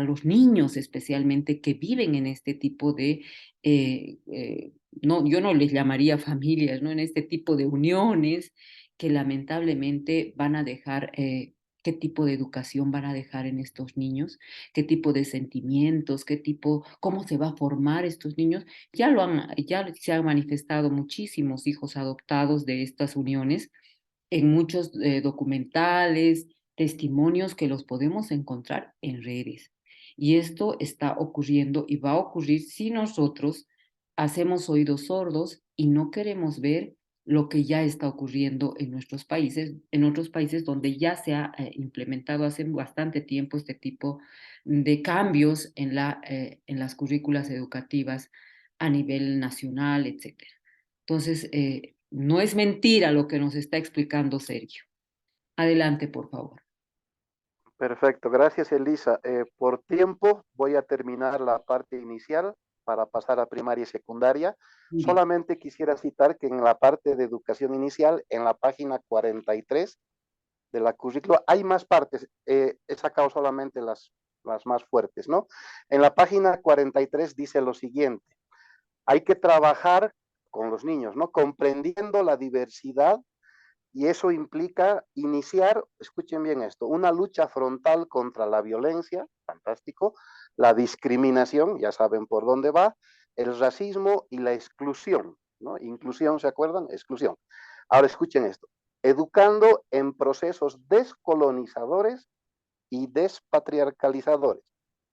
los niños especialmente que viven en este tipo de, no, yo no les llamaría familias, ¿no? En este tipo de uniones que lamentablemente van a dejar, qué tipo de educación van a dejar en estos niños, qué tipo de sentimientos, cómo se va a formar estos niños. Ya se han manifestado muchísimos hijos adoptados de estas uniones en muchos documentales, testimonios que los podemos encontrar en redes. Y esto está ocurriendo y va a ocurrir si nosotros hacemos oídos sordos y no queremos ver lo que ya está ocurriendo en nuestros países, en otros países donde ya se ha implementado hace bastante tiempo este tipo de cambios en las currículas educativas a nivel nacional, etcétera. Entonces, no es mentira lo que nos está explicando Sergio. Adelante, por favor. Perfecto, gracias Elisa. Por tiempo voy a terminar la parte inicial para pasar a primaria y secundaria. Muy bien. Solamente quisiera citar que en la parte de educación inicial, en la página 43 de la currícula, hay más partes. He sacado solamente las más fuertes, ¿no? En la página 43 dice lo siguiente: hay que trabajar con los niños, ¿no? Comprendiendo la diversidad, y eso implica iniciar, escuchen bien esto, una lucha frontal contra la violencia, fantástico, la discriminación, ya saben por dónde va, el racismo y la exclusión, ¿no? Inclusión, ¿se acuerdan? Exclusión. Ahora escuchen esto: educando en procesos descolonizadores y despatriarcalizadores.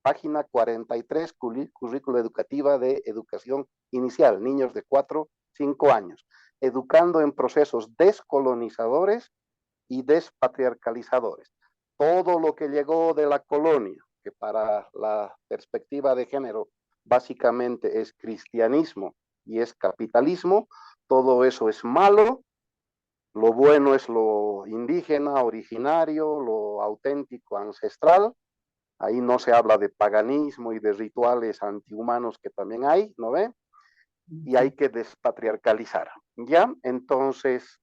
Página 43, currícula educativa de educación inicial, niños de 4, 5 años. Educando en procesos descolonizadores y despatriarcalizadores. Todo lo que llegó de la colonia, que para la perspectiva de género básicamente es cristianismo y es capitalismo, todo eso es malo. Lo bueno es lo indígena, originario, lo auténtico, ancestral. Ahí no se habla de paganismo y de rituales antihumanos que también hay, ¿no ve? Y hay que despatriarcalizar, ¿ya? Entonces,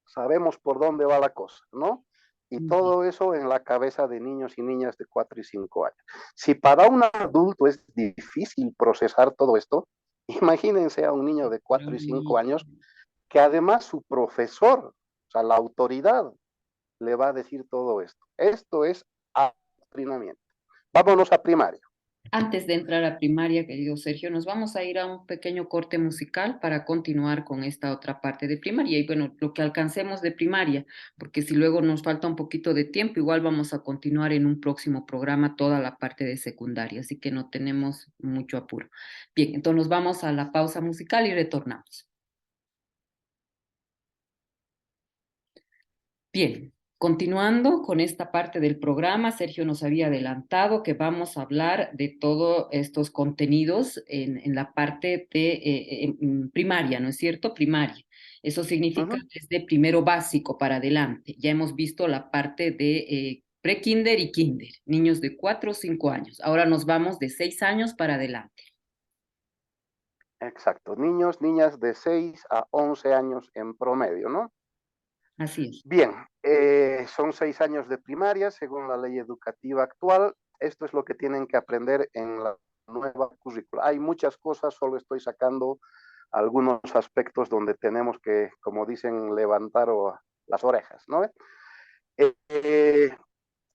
sabemos por dónde va la cosa, ¿no? Y todo eso en la cabeza de niños y niñas de 4 y 5 años. Si para un adulto es difícil procesar todo esto, imagínense a un niño de 4 y 5 años que además su profesor, o sea, la autoridad, le va a decir todo esto. Esto es adoctrinamiento. Vámonos a primaria. Antes de entrar a primaria, querido Sergio, nos vamos a ir a un pequeño corte musical para continuar con esta otra parte de primaria y bueno, lo que alcancemos de primaria, porque si luego nos falta un poquito de tiempo, igual vamos a continuar en un próximo programa toda la parte de secundaria, así que no tenemos mucho apuro. Bien, entonces nos vamos a la pausa musical y retornamos. Bien, continuando con esta parte del programa, Sergio nos había adelantado que vamos a hablar de todos estos contenidos en la parte de primaria, ¿no es cierto? Primaria. Eso significa Uh-huh. desde primero básico para adelante. Ya hemos visto la parte de pre-kinder y kinder, niños de 4 o 5 años. Ahora nos vamos de 6 años para adelante. Exacto, niños, niñas de 6 a 11 años en promedio, ¿no? Así es. Bien, son 6 años de primaria según la ley educativa actual. Esto es lo que tienen que aprender en la nueva currícula. Hay muchas cosas, solo estoy sacando algunos aspectos donde tenemos que, como dicen, levantar las orejas, ¿no?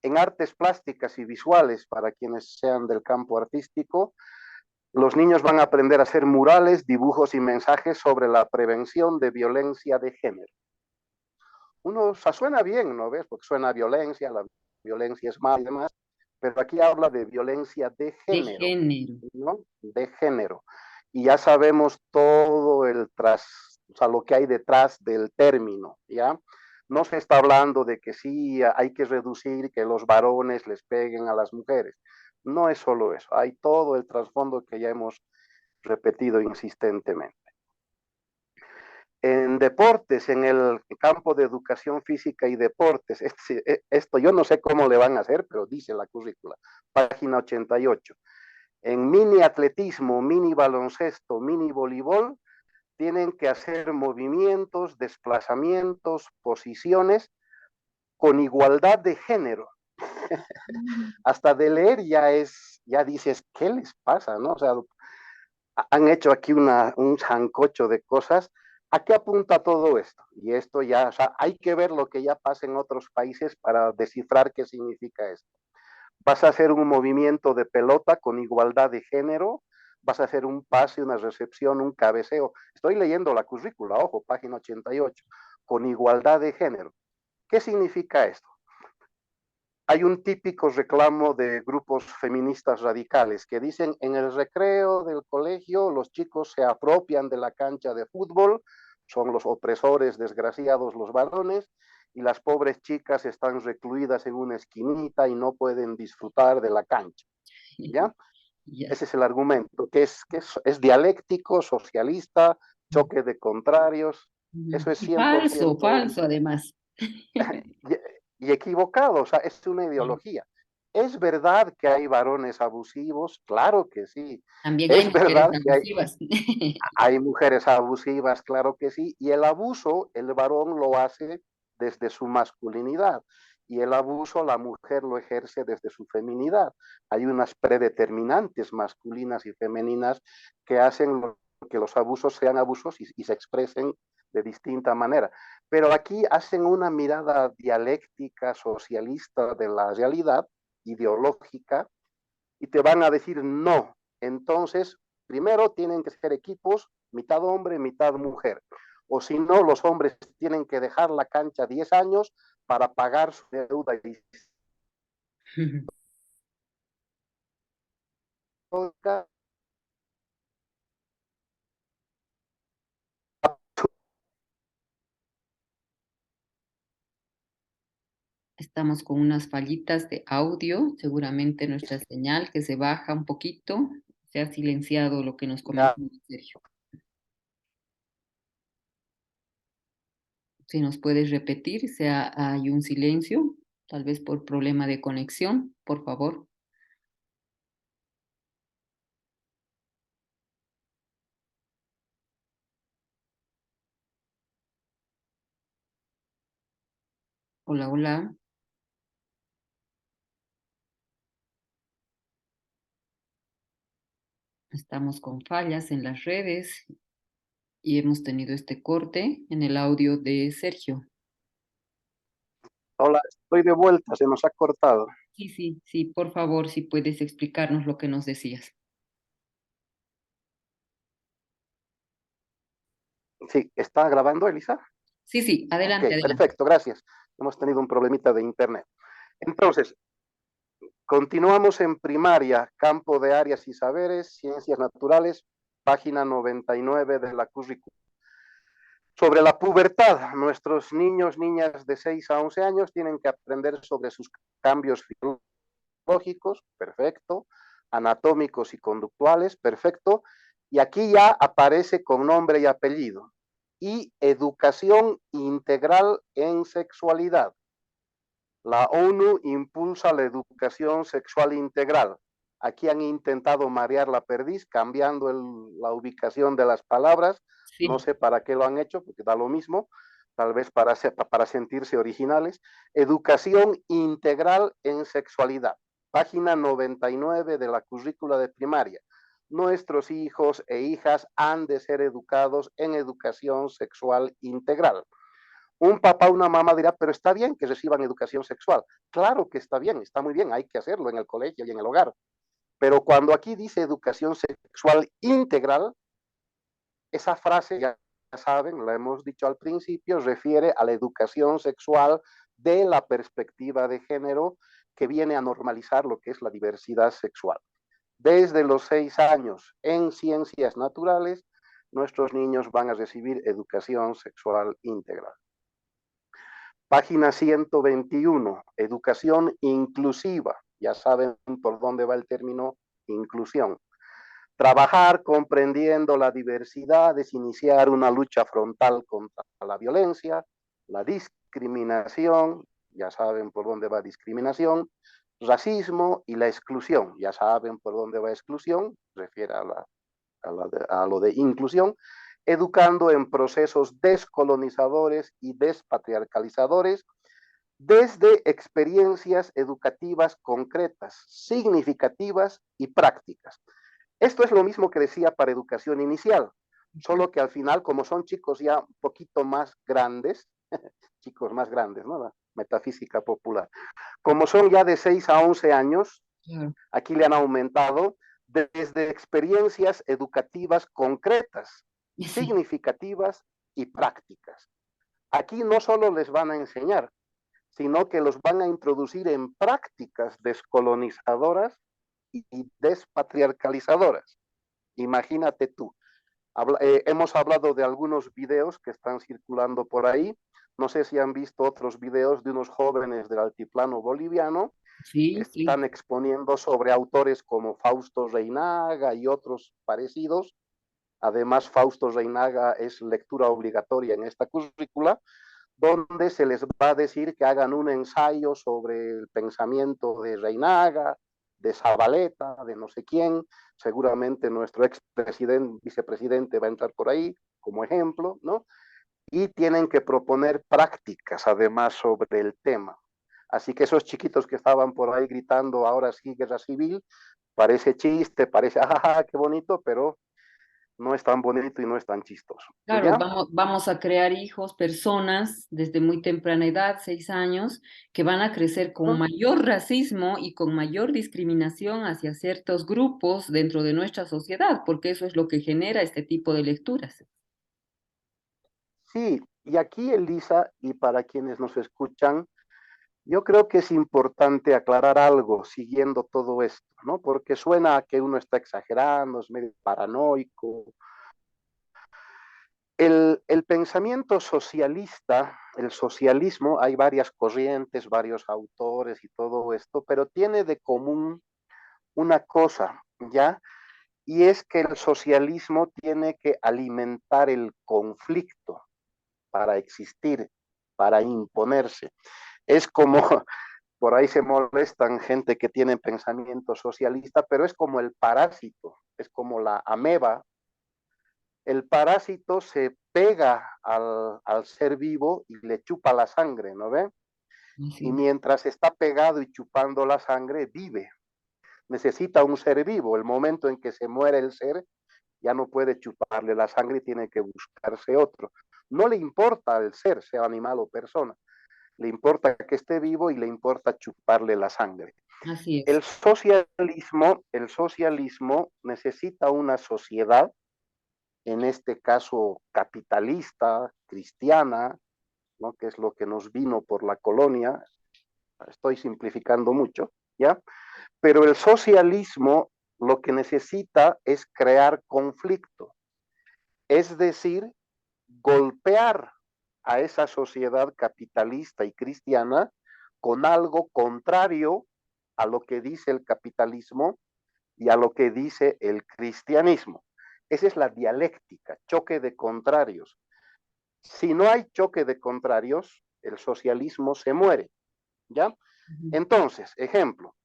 En artes plásticas y visuales, para quienes sean del campo artístico, los niños van a aprender a hacer murales, dibujos y mensajes sobre la prevención de violencia de género. O sea, suena bien, ¿no ves? Porque suena a violencia, la violencia es mala y demás, pero aquí habla de violencia de De género, género. ¿no? De género. Y ya sabemos todo o sea, lo que hay detrás del término, ¿ya? No se está hablando de que sí hay que reducir que los varones les peguen a las mujeres. No es solo eso, hay todo el trasfondo que ya hemos repetido insistentemente. En deportes, en el campo de educación física y deportes, esto yo no sé cómo le van a hacer, pero dice la currícula, página 88. En mini atletismo, mini baloncesto, mini voleibol, tienen que hacer movimientos, desplazamientos, posiciones con igualdad de género. Hasta de leer ya dices, ¿qué les pasa? ¿No? O sea, han hecho aquí un sancocho de cosas. ¿A qué apunta todo esto? Y esto ya, o sea, hay que ver lo que ya pasa en otros países para descifrar qué significa esto. Vas a hacer un movimiento de pelota con igualdad de género, vas a hacer un pase, una recepción, un cabeceo. Estoy leyendo la currícula, ojo, página 88, con igualdad de género. ¿Qué significa esto? Hay un típico reclamo de grupos feministas radicales que dicen en el recreo del colegio los chicos se apropian de la cancha de fútbol, son los opresores desgraciados los varones, y las pobres chicas están recluidas en una esquinita y no pueden disfrutar de la cancha. ¿Ya? Ya. Ese es el argumento, que es dialéctico, socialista, choque de contrarios. Eso es Y falso, 100% falso además. y equivocado, o sea, es una ideología. ¿Es verdad que hay varones abusivos? Claro que sí. También hay ¿Es mujeres verdad que abusivas. hay mujeres abusivas? Claro que sí. Y el abuso, el varón lo hace desde su masculinidad. Y el abuso, la mujer lo ejerce desde su feminidad. Hay unas predeterminantes masculinas y femeninas que hacen que los abusos sean abusos y se expresen de distinta manera. Pero aquí hacen una mirada dialéctica, socialista de la realidad, ideológica, y te van a decir no. Entonces, primero tienen que ser equipos, mitad hombre, mitad mujer. O si no, los hombres tienen que dejar la cancha 10 años para pagar su deuda histórica. Estamos con unas fallitas de audio, seguramente nuestra señal que se baja un poquito. Se ha silenciado lo que nos Ya, comentó Sergio. Si nos puedes repetir, hay un silencio, tal vez por problema de conexión, por favor. Hola, hola. Estamos con fallas en las redes y hemos tenido este corte en el audio de Sergio. hola, estoy de vuelta, se nos ha cortado. Sí, sí, sí, por favor, si puedes explicarnos lo que nos decías. Sí, ¿está grabando, Elisa? Sí, sí, Ok, adelante, adelante. perfecto, gracias. Hemos tenido un problemita de internet. Entonces, continuamos en primaria, campo de áreas y saberes, ciencias naturales, página 99 de la currícula. Sobre la pubertad, nuestros niños, niñas de 6 a 11 años tienen que aprender sobre sus cambios fisiológicos, perfecto, anatómicos y conductuales, perfecto, y aquí ya aparece con nombre y apellido, y educación integral en sexualidad. La ONU impulsa la educación sexual integral. Aquí han intentado marear la perdiz, cambiando la ubicación de las palabras. No Sí. sé para qué lo han hecho, porque da lo mismo, tal vez para sentirse originales. Educación integral en sexualidad. Página 99 de la currícula de primaria. Nuestros hijos e hijas han de ser educados en educación sexual integral. Un papá o una mamá dirá, pero está bien que reciban educación sexual. Claro que está bien, está muy bien, hay que hacerlo en el colegio y en el hogar. Pero cuando aquí dice educación sexual integral, esa frase, ya saben, la hemos dicho al principio, refiere a la educación sexual de la perspectiva de género que viene a normalizar lo que es la diversidad sexual. Desde los 6 años en ciencias naturales, nuestros niños van a recibir educación sexual integral. Página 121, educación inclusiva. Ya saben por dónde va el término inclusión. Trabajar comprendiendo la diversidad es iniciar una lucha frontal contra la violencia, la discriminación, ya saben por dónde va discriminación, racismo y la exclusión, ya saben por dónde va exclusión, refiere a lo de inclusión, educando en procesos descolonizadores y despatriarcalizadores desde experiencias educativas concretas, significativas y prácticas. Esto es lo mismo que decía para educación inicial, solo que al final, como son chicos ya un poquito más grandes, chicos más grandes, ¿no? La metafísica popular, como son ya de 6 a 11 años, claro, aquí le han aumentado desde experiencias educativas concretas, sí, significativas y prácticas. Aquí no solo les van a enseñar, sino que los van a introducir en prácticas descolonizadoras y despatriarcalizadoras. Imagínate tú. Hemos hablado de algunos videos que están circulando por ahí. No sé si han visto otros videos de unos jóvenes del altiplano boliviano que Sí, sí. están exponiendo sobre autores como Fausto Reinaga y otros parecidos. Además, Fausto Reinaga es lectura obligatoria en esta currícula, donde se les va a decir que hagan un ensayo sobre el pensamiento de Reinaga, de Zabaleta, de no sé quién. Seguramente nuestro expresidente, vicepresidente va a entrar por ahí como ejemplo, ¿no? Y tienen que proponer prácticas además sobre el tema. Así que esos chiquitos que estaban por ahí gritando ahora sí guerra civil, parece chiste, parece, jajaja, qué bonito, pero no es tan bonito y no es tan chistoso. Claro, ¿Ya? vamos a crear hijos, personas desde muy temprana edad, 6 años, que van a crecer con mayor racismo y con mayor discriminación hacia ciertos grupos dentro de nuestra sociedad, porque eso es lo que genera este tipo de lecturas. Sí, y aquí, Elisa, y para quienes nos escuchan, yo creo que es importante aclarar algo siguiendo todo esto, ¿no? Porque suena a que uno está exagerando, es medio paranoico. El pensamiento socialista, el socialismo, hay varias corrientes, varios autores y todo esto, pero tiene de común una cosa, ¿ya? Y es que el socialismo tiene que alimentar el conflicto para existir, para imponerse. Es como, por ahí se molestan gente que tiene pensamiento socialista, pero es como el parásito, es como la ameba. El parásito se pega al ser vivo y le chupa la sangre, ¿no ve? Y Así mientras está pegado y chupando la sangre, vive. Necesita un ser vivo. El momento en que se muere el ser, ya no puede chuparle la sangre y tiene que buscarse otro. No le importa el ser, sea animal o persona. Le importa que esté vivo y le importa chuparle la sangre. así es. El socialismo necesita una sociedad, en este caso capitalista, cristiana, ¿no? Que es lo que nos vino por la colonia. Estoy simplificando mucho, ¿ya? Pero el socialismo lo que necesita es crear conflicto, es decir, golpear a esa sociedad capitalista y cristiana con algo contrario a lo que dice el capitalismo y a lo que dice el cristianismo. Esa es la dialéctica, choque de contrarios. Si no hay choque de contrarios, el socialismo se muere, ¿ya? Entonces, ejemplo,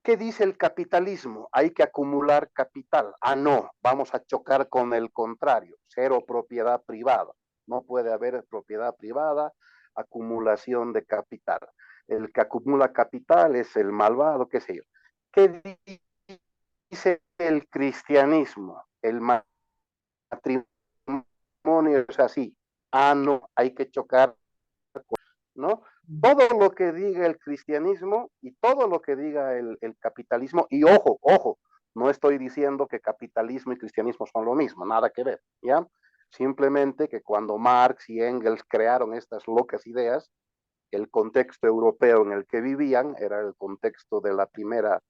¿qué dice el capitalismo? Hay que acumular capital. Ah, no, vamos a chocar con el contrario, cero propiedad privada. No puede haber propiedad privada, acumulación de capital. El que acumula capital es el malvado, qué sé yo. ¿Qué el cristianismo, el matrimonio es así. Ah, no, hay que chocar, ¿no? Todo lo que diga el cristianismo y todo lo que diga el capitalismo, y ojo, ojo, no estoy diciendo que capitalismo y cristianismo son lo mismo, nada que ver, ¿ya? Simplemente que cuando Marx y Engels crearon estas locas ideas, el contexto europeo en el que vivían era el contexto de la primera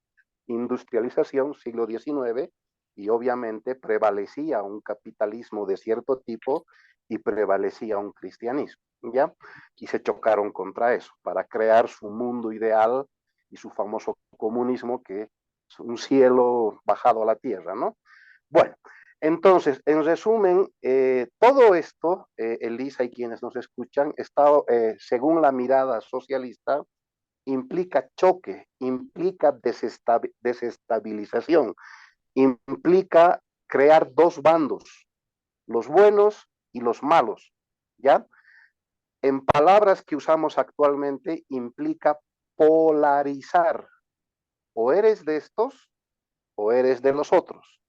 industrialización, siglo XIX, y obviamente prevalecía un capitalismo de cierto tipo y prevalecía un cristianismo, ¿ya? Y se chocaron contra eso para crear su mundo ideal y su famoso comunismo, que es un cielo bajado a la tierra, ¿no? Bueno, entonces, en resumen, todo esto, Elisa y quienes nos escuchan, está, según la mirada socialista, implica choque, implica desestabilización, implica crear dos bandos, los buenos y los malos, ¿ya? En palabras que usamos actualmente, implica polarizar. O eres de estos o eres de los otros.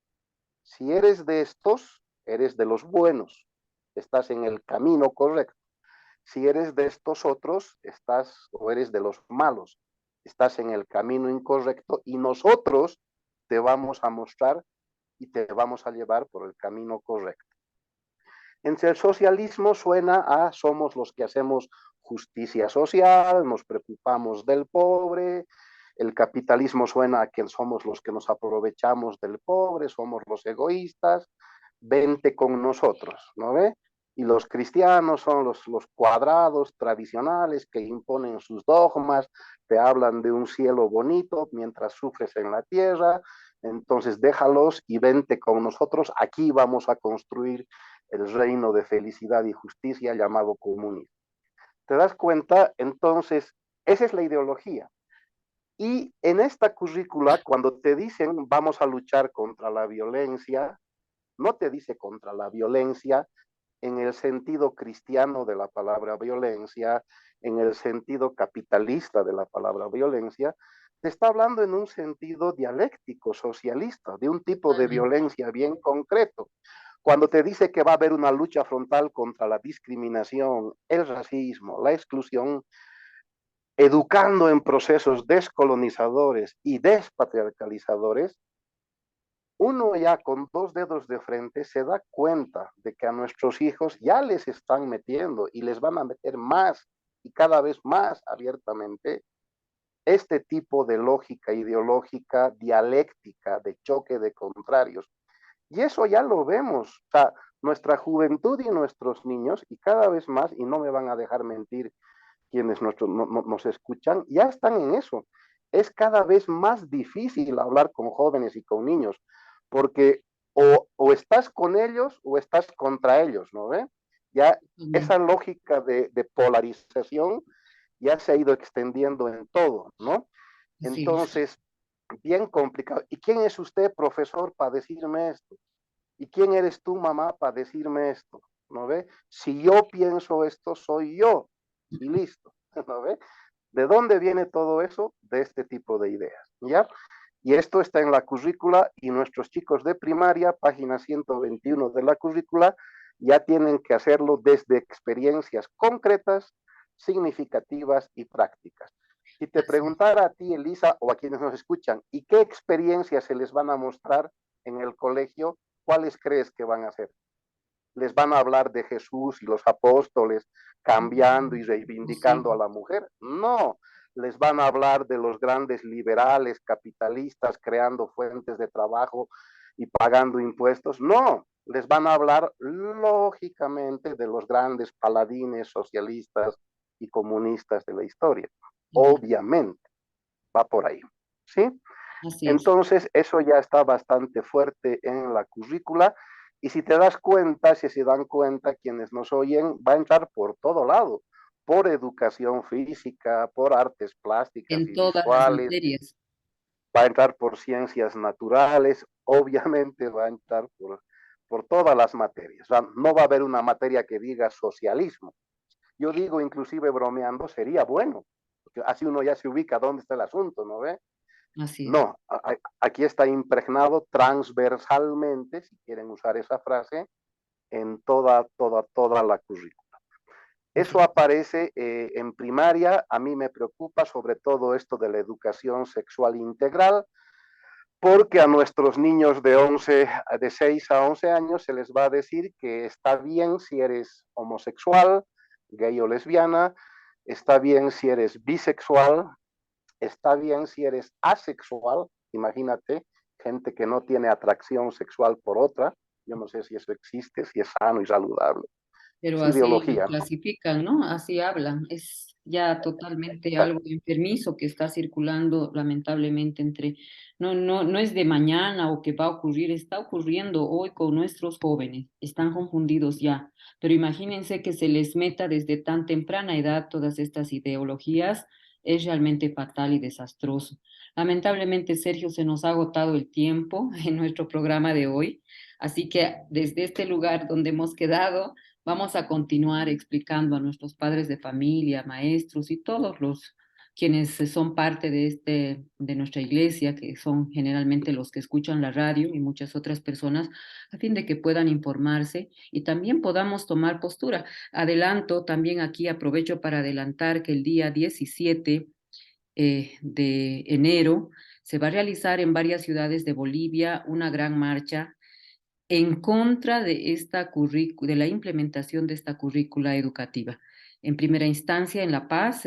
Si eres de estos, eres de los buenos, estás en el camino correcto. Si eres de estos otros, estás o eres de los malos, estás en el camino incorrecto y nosotros te vamos a mostrar y te vamos a llevar por el camino correcto. En el socialismo suena a somos los que hacemos justicia social, nos preocupamos del pobre. El capitalismo suena a que somos los que nos aprovechamos del pobre, somos los egoístas, vente con nosotros, ¿no ve? Y los cristianos son los cuadrados tradicionales que imponen sus dogmas, te hablan de un cielo bonito mientras sufres en la tierra, entonces déjalos y vente con nosotros, aquí vamos a construir el reino de felicidad y justicia llamado comunismo. ¿Te das cuenta? Entonces, esa es la ideología. Y en esta currícula, cuando te dicen vamos a luchar contra la violencia, no te dice contra la violencia en el sentido cristiano de la palabra violencia, en el sentido capitalista de la palabra violencia, te está hablando en un sentido dialéctico, socialista, de un tipo de violencia bien concreto. Cuando te dice que va a haber una lucha frontal contra la discriminación, el racismo, la exclusión, educando en procesos descolonizadores y despatriarcalizadores, uno ya con dos dedos de frente se da cuenta de que a nuestros hijos ya les están metiendo y les van a meter más y cada vez más abiertamente este tipo de lógica ideológica, dialéctica, de choque de contrarios. Y eso ya lo vemos, o sea, nuestra juventud y nuestros niños, y cada vez más, y no me van a dejar mentir quienes nos escuchan, ya están en eso. Es cada vez más difícil hablar con jóvenes y con niños, porque o estás con ellos o estás contra ellos, ¿no ve? Ya esa lógica de polarización ya se ha ido extendiendo en todo, ¿no? Sí. Entonces, bien complicado. ¿Y quién es usted, profesor, para decirme esto? ¿Y quién eres tú, mamá, para decirme esto? ¿No ve? Si yo pienso esto, soy yo. Y listo. ¿No ve? ¿De dónde viene todo eso? De este tipo de ideas. ¿Ya? Y esto está en la currícula y nuestros chicos de primaria, página 121 de la currícula, ya tienen que hacerlo desde experiencias concretas, significativas y prácticas. Si te preguntara a ti, Elisa, o a quienes nos escuchan, ¿y qué experiencias se les van a mostrar en el colegio? ¿Cuáles crees que van a hacer? ¿Les van a hablar de Jesús y los apóstoles cambiando y reivindicando a la mujer? No, les van a hablar de los grandes liberales capitalistas creando fuentes de trabajo y pagando impuestos. No, les van a hablar lógicamente de los grandes paladines socialistas y comunistas de la historia. Obviamente, va por ahí. ¿Sí? Así es. Entonces, eso ya está bastante fuerte en la currícula. Y si te das cuenta, si se dan cuenta quienes nos oyen, va a entrar por todo lado, por educación física, por artes plásticas En y todas las visuales, materias. va a entrar por ciencias naturales, obviamente va a entrar por todas las materias. O sea, no va a haber una materia que diga socialismo. Yo digo, inclusive bromeando, sería bueno, porque así uno ya se ubica dónde está el asunto, ¿no ve? Así es. No, aquí está impregnado transversalmente, si quieren usar esa frase, en toda la currícula. Eso Correcto. aparece en primaria. A mí me preocupa sobre todo esto de la educación sexual integral, porque a nuestros niños de 6 a 11 años se les va a decir que está bien si eres homosexual, gay o lesbiana, está bien si eres bisexual, está bien si eres asexual. Imagínate, gente que no tiene atracción sexual por otra. Yo no sé si eso existe, si es sano y saludable. Pero Es así lo ideología, ¿no? clasifican, ¿no? Así hablan. Es ya totalmente algo enfermizo que está circulando lamentablemente entre, no es de mañana o que va a ocurrir, está ocurriendo hoy con nuestros jóvenes. Están confundidos ya. Pero imagínense que se les meta desde tan temprana edad todas estas ideologías. Es realmente fatal y desastroso. Lamentablemente, Sergio, se nos ha agotado el tiempo en nuestro programa de hoy. Así que desde este lugar donde hemos quedado, vamos a continuar explicando a nuestros padres de familia, maestros y todos los quienes son parte de nuestra iglesia, que son generalmente los que escuchan la radio y muchas otras personas, a fin de que puedan informarse y también podamos tomar postura. Adelanto, también aquí aprovecho para adelantar que el día 17 de enero se va a realizar en varias ciudades de Bolivia una gran marcha en contra de de la implementación de esta currícula educativa. En primera instancia, en La Paz,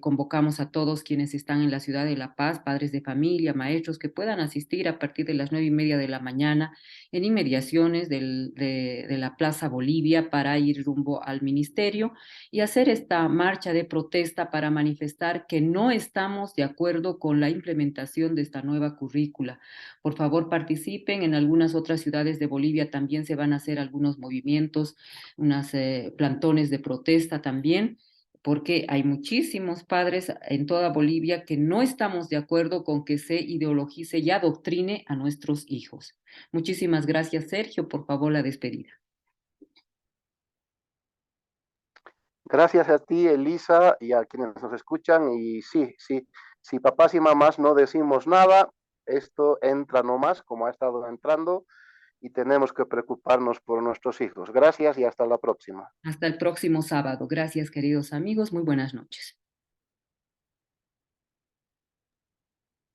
convocamos a todos quienes están en la ciudad de La Paz, padres de familia, maestros, que puedan asistir a partir de las 9:30 de la mañana en inmediaciones de la Plaza Bolivia para ir rumbo al ministerio y hacer esta marcha de protesta para manifestar que no estamos de acuerdo con la implementación de esta nueva currícula. Por favor, participen. En algunas otras ciudades de Bolivia también se van a hacer algunos movimientos, unas plantones de protesta también, porque hay muchísimos padres en toda Bolivia que no estamos de acuerdo con que se ideologice y adoctrine a nuestros hijos. Muchísimas gracias, Sergio. Por favor, la despedida. Gracias a ti, Elisa, y a quienes nos escuchan. Y sí, sí, si papás y mamás no decimos nada, esto entra nomás como ha estado entrando y tenemos que preocuparnos por nuestros hijos. Gracias y hasta la próxima. Hasta el próximo sábado. Gracias, queridos amigos. Muy buenas noches.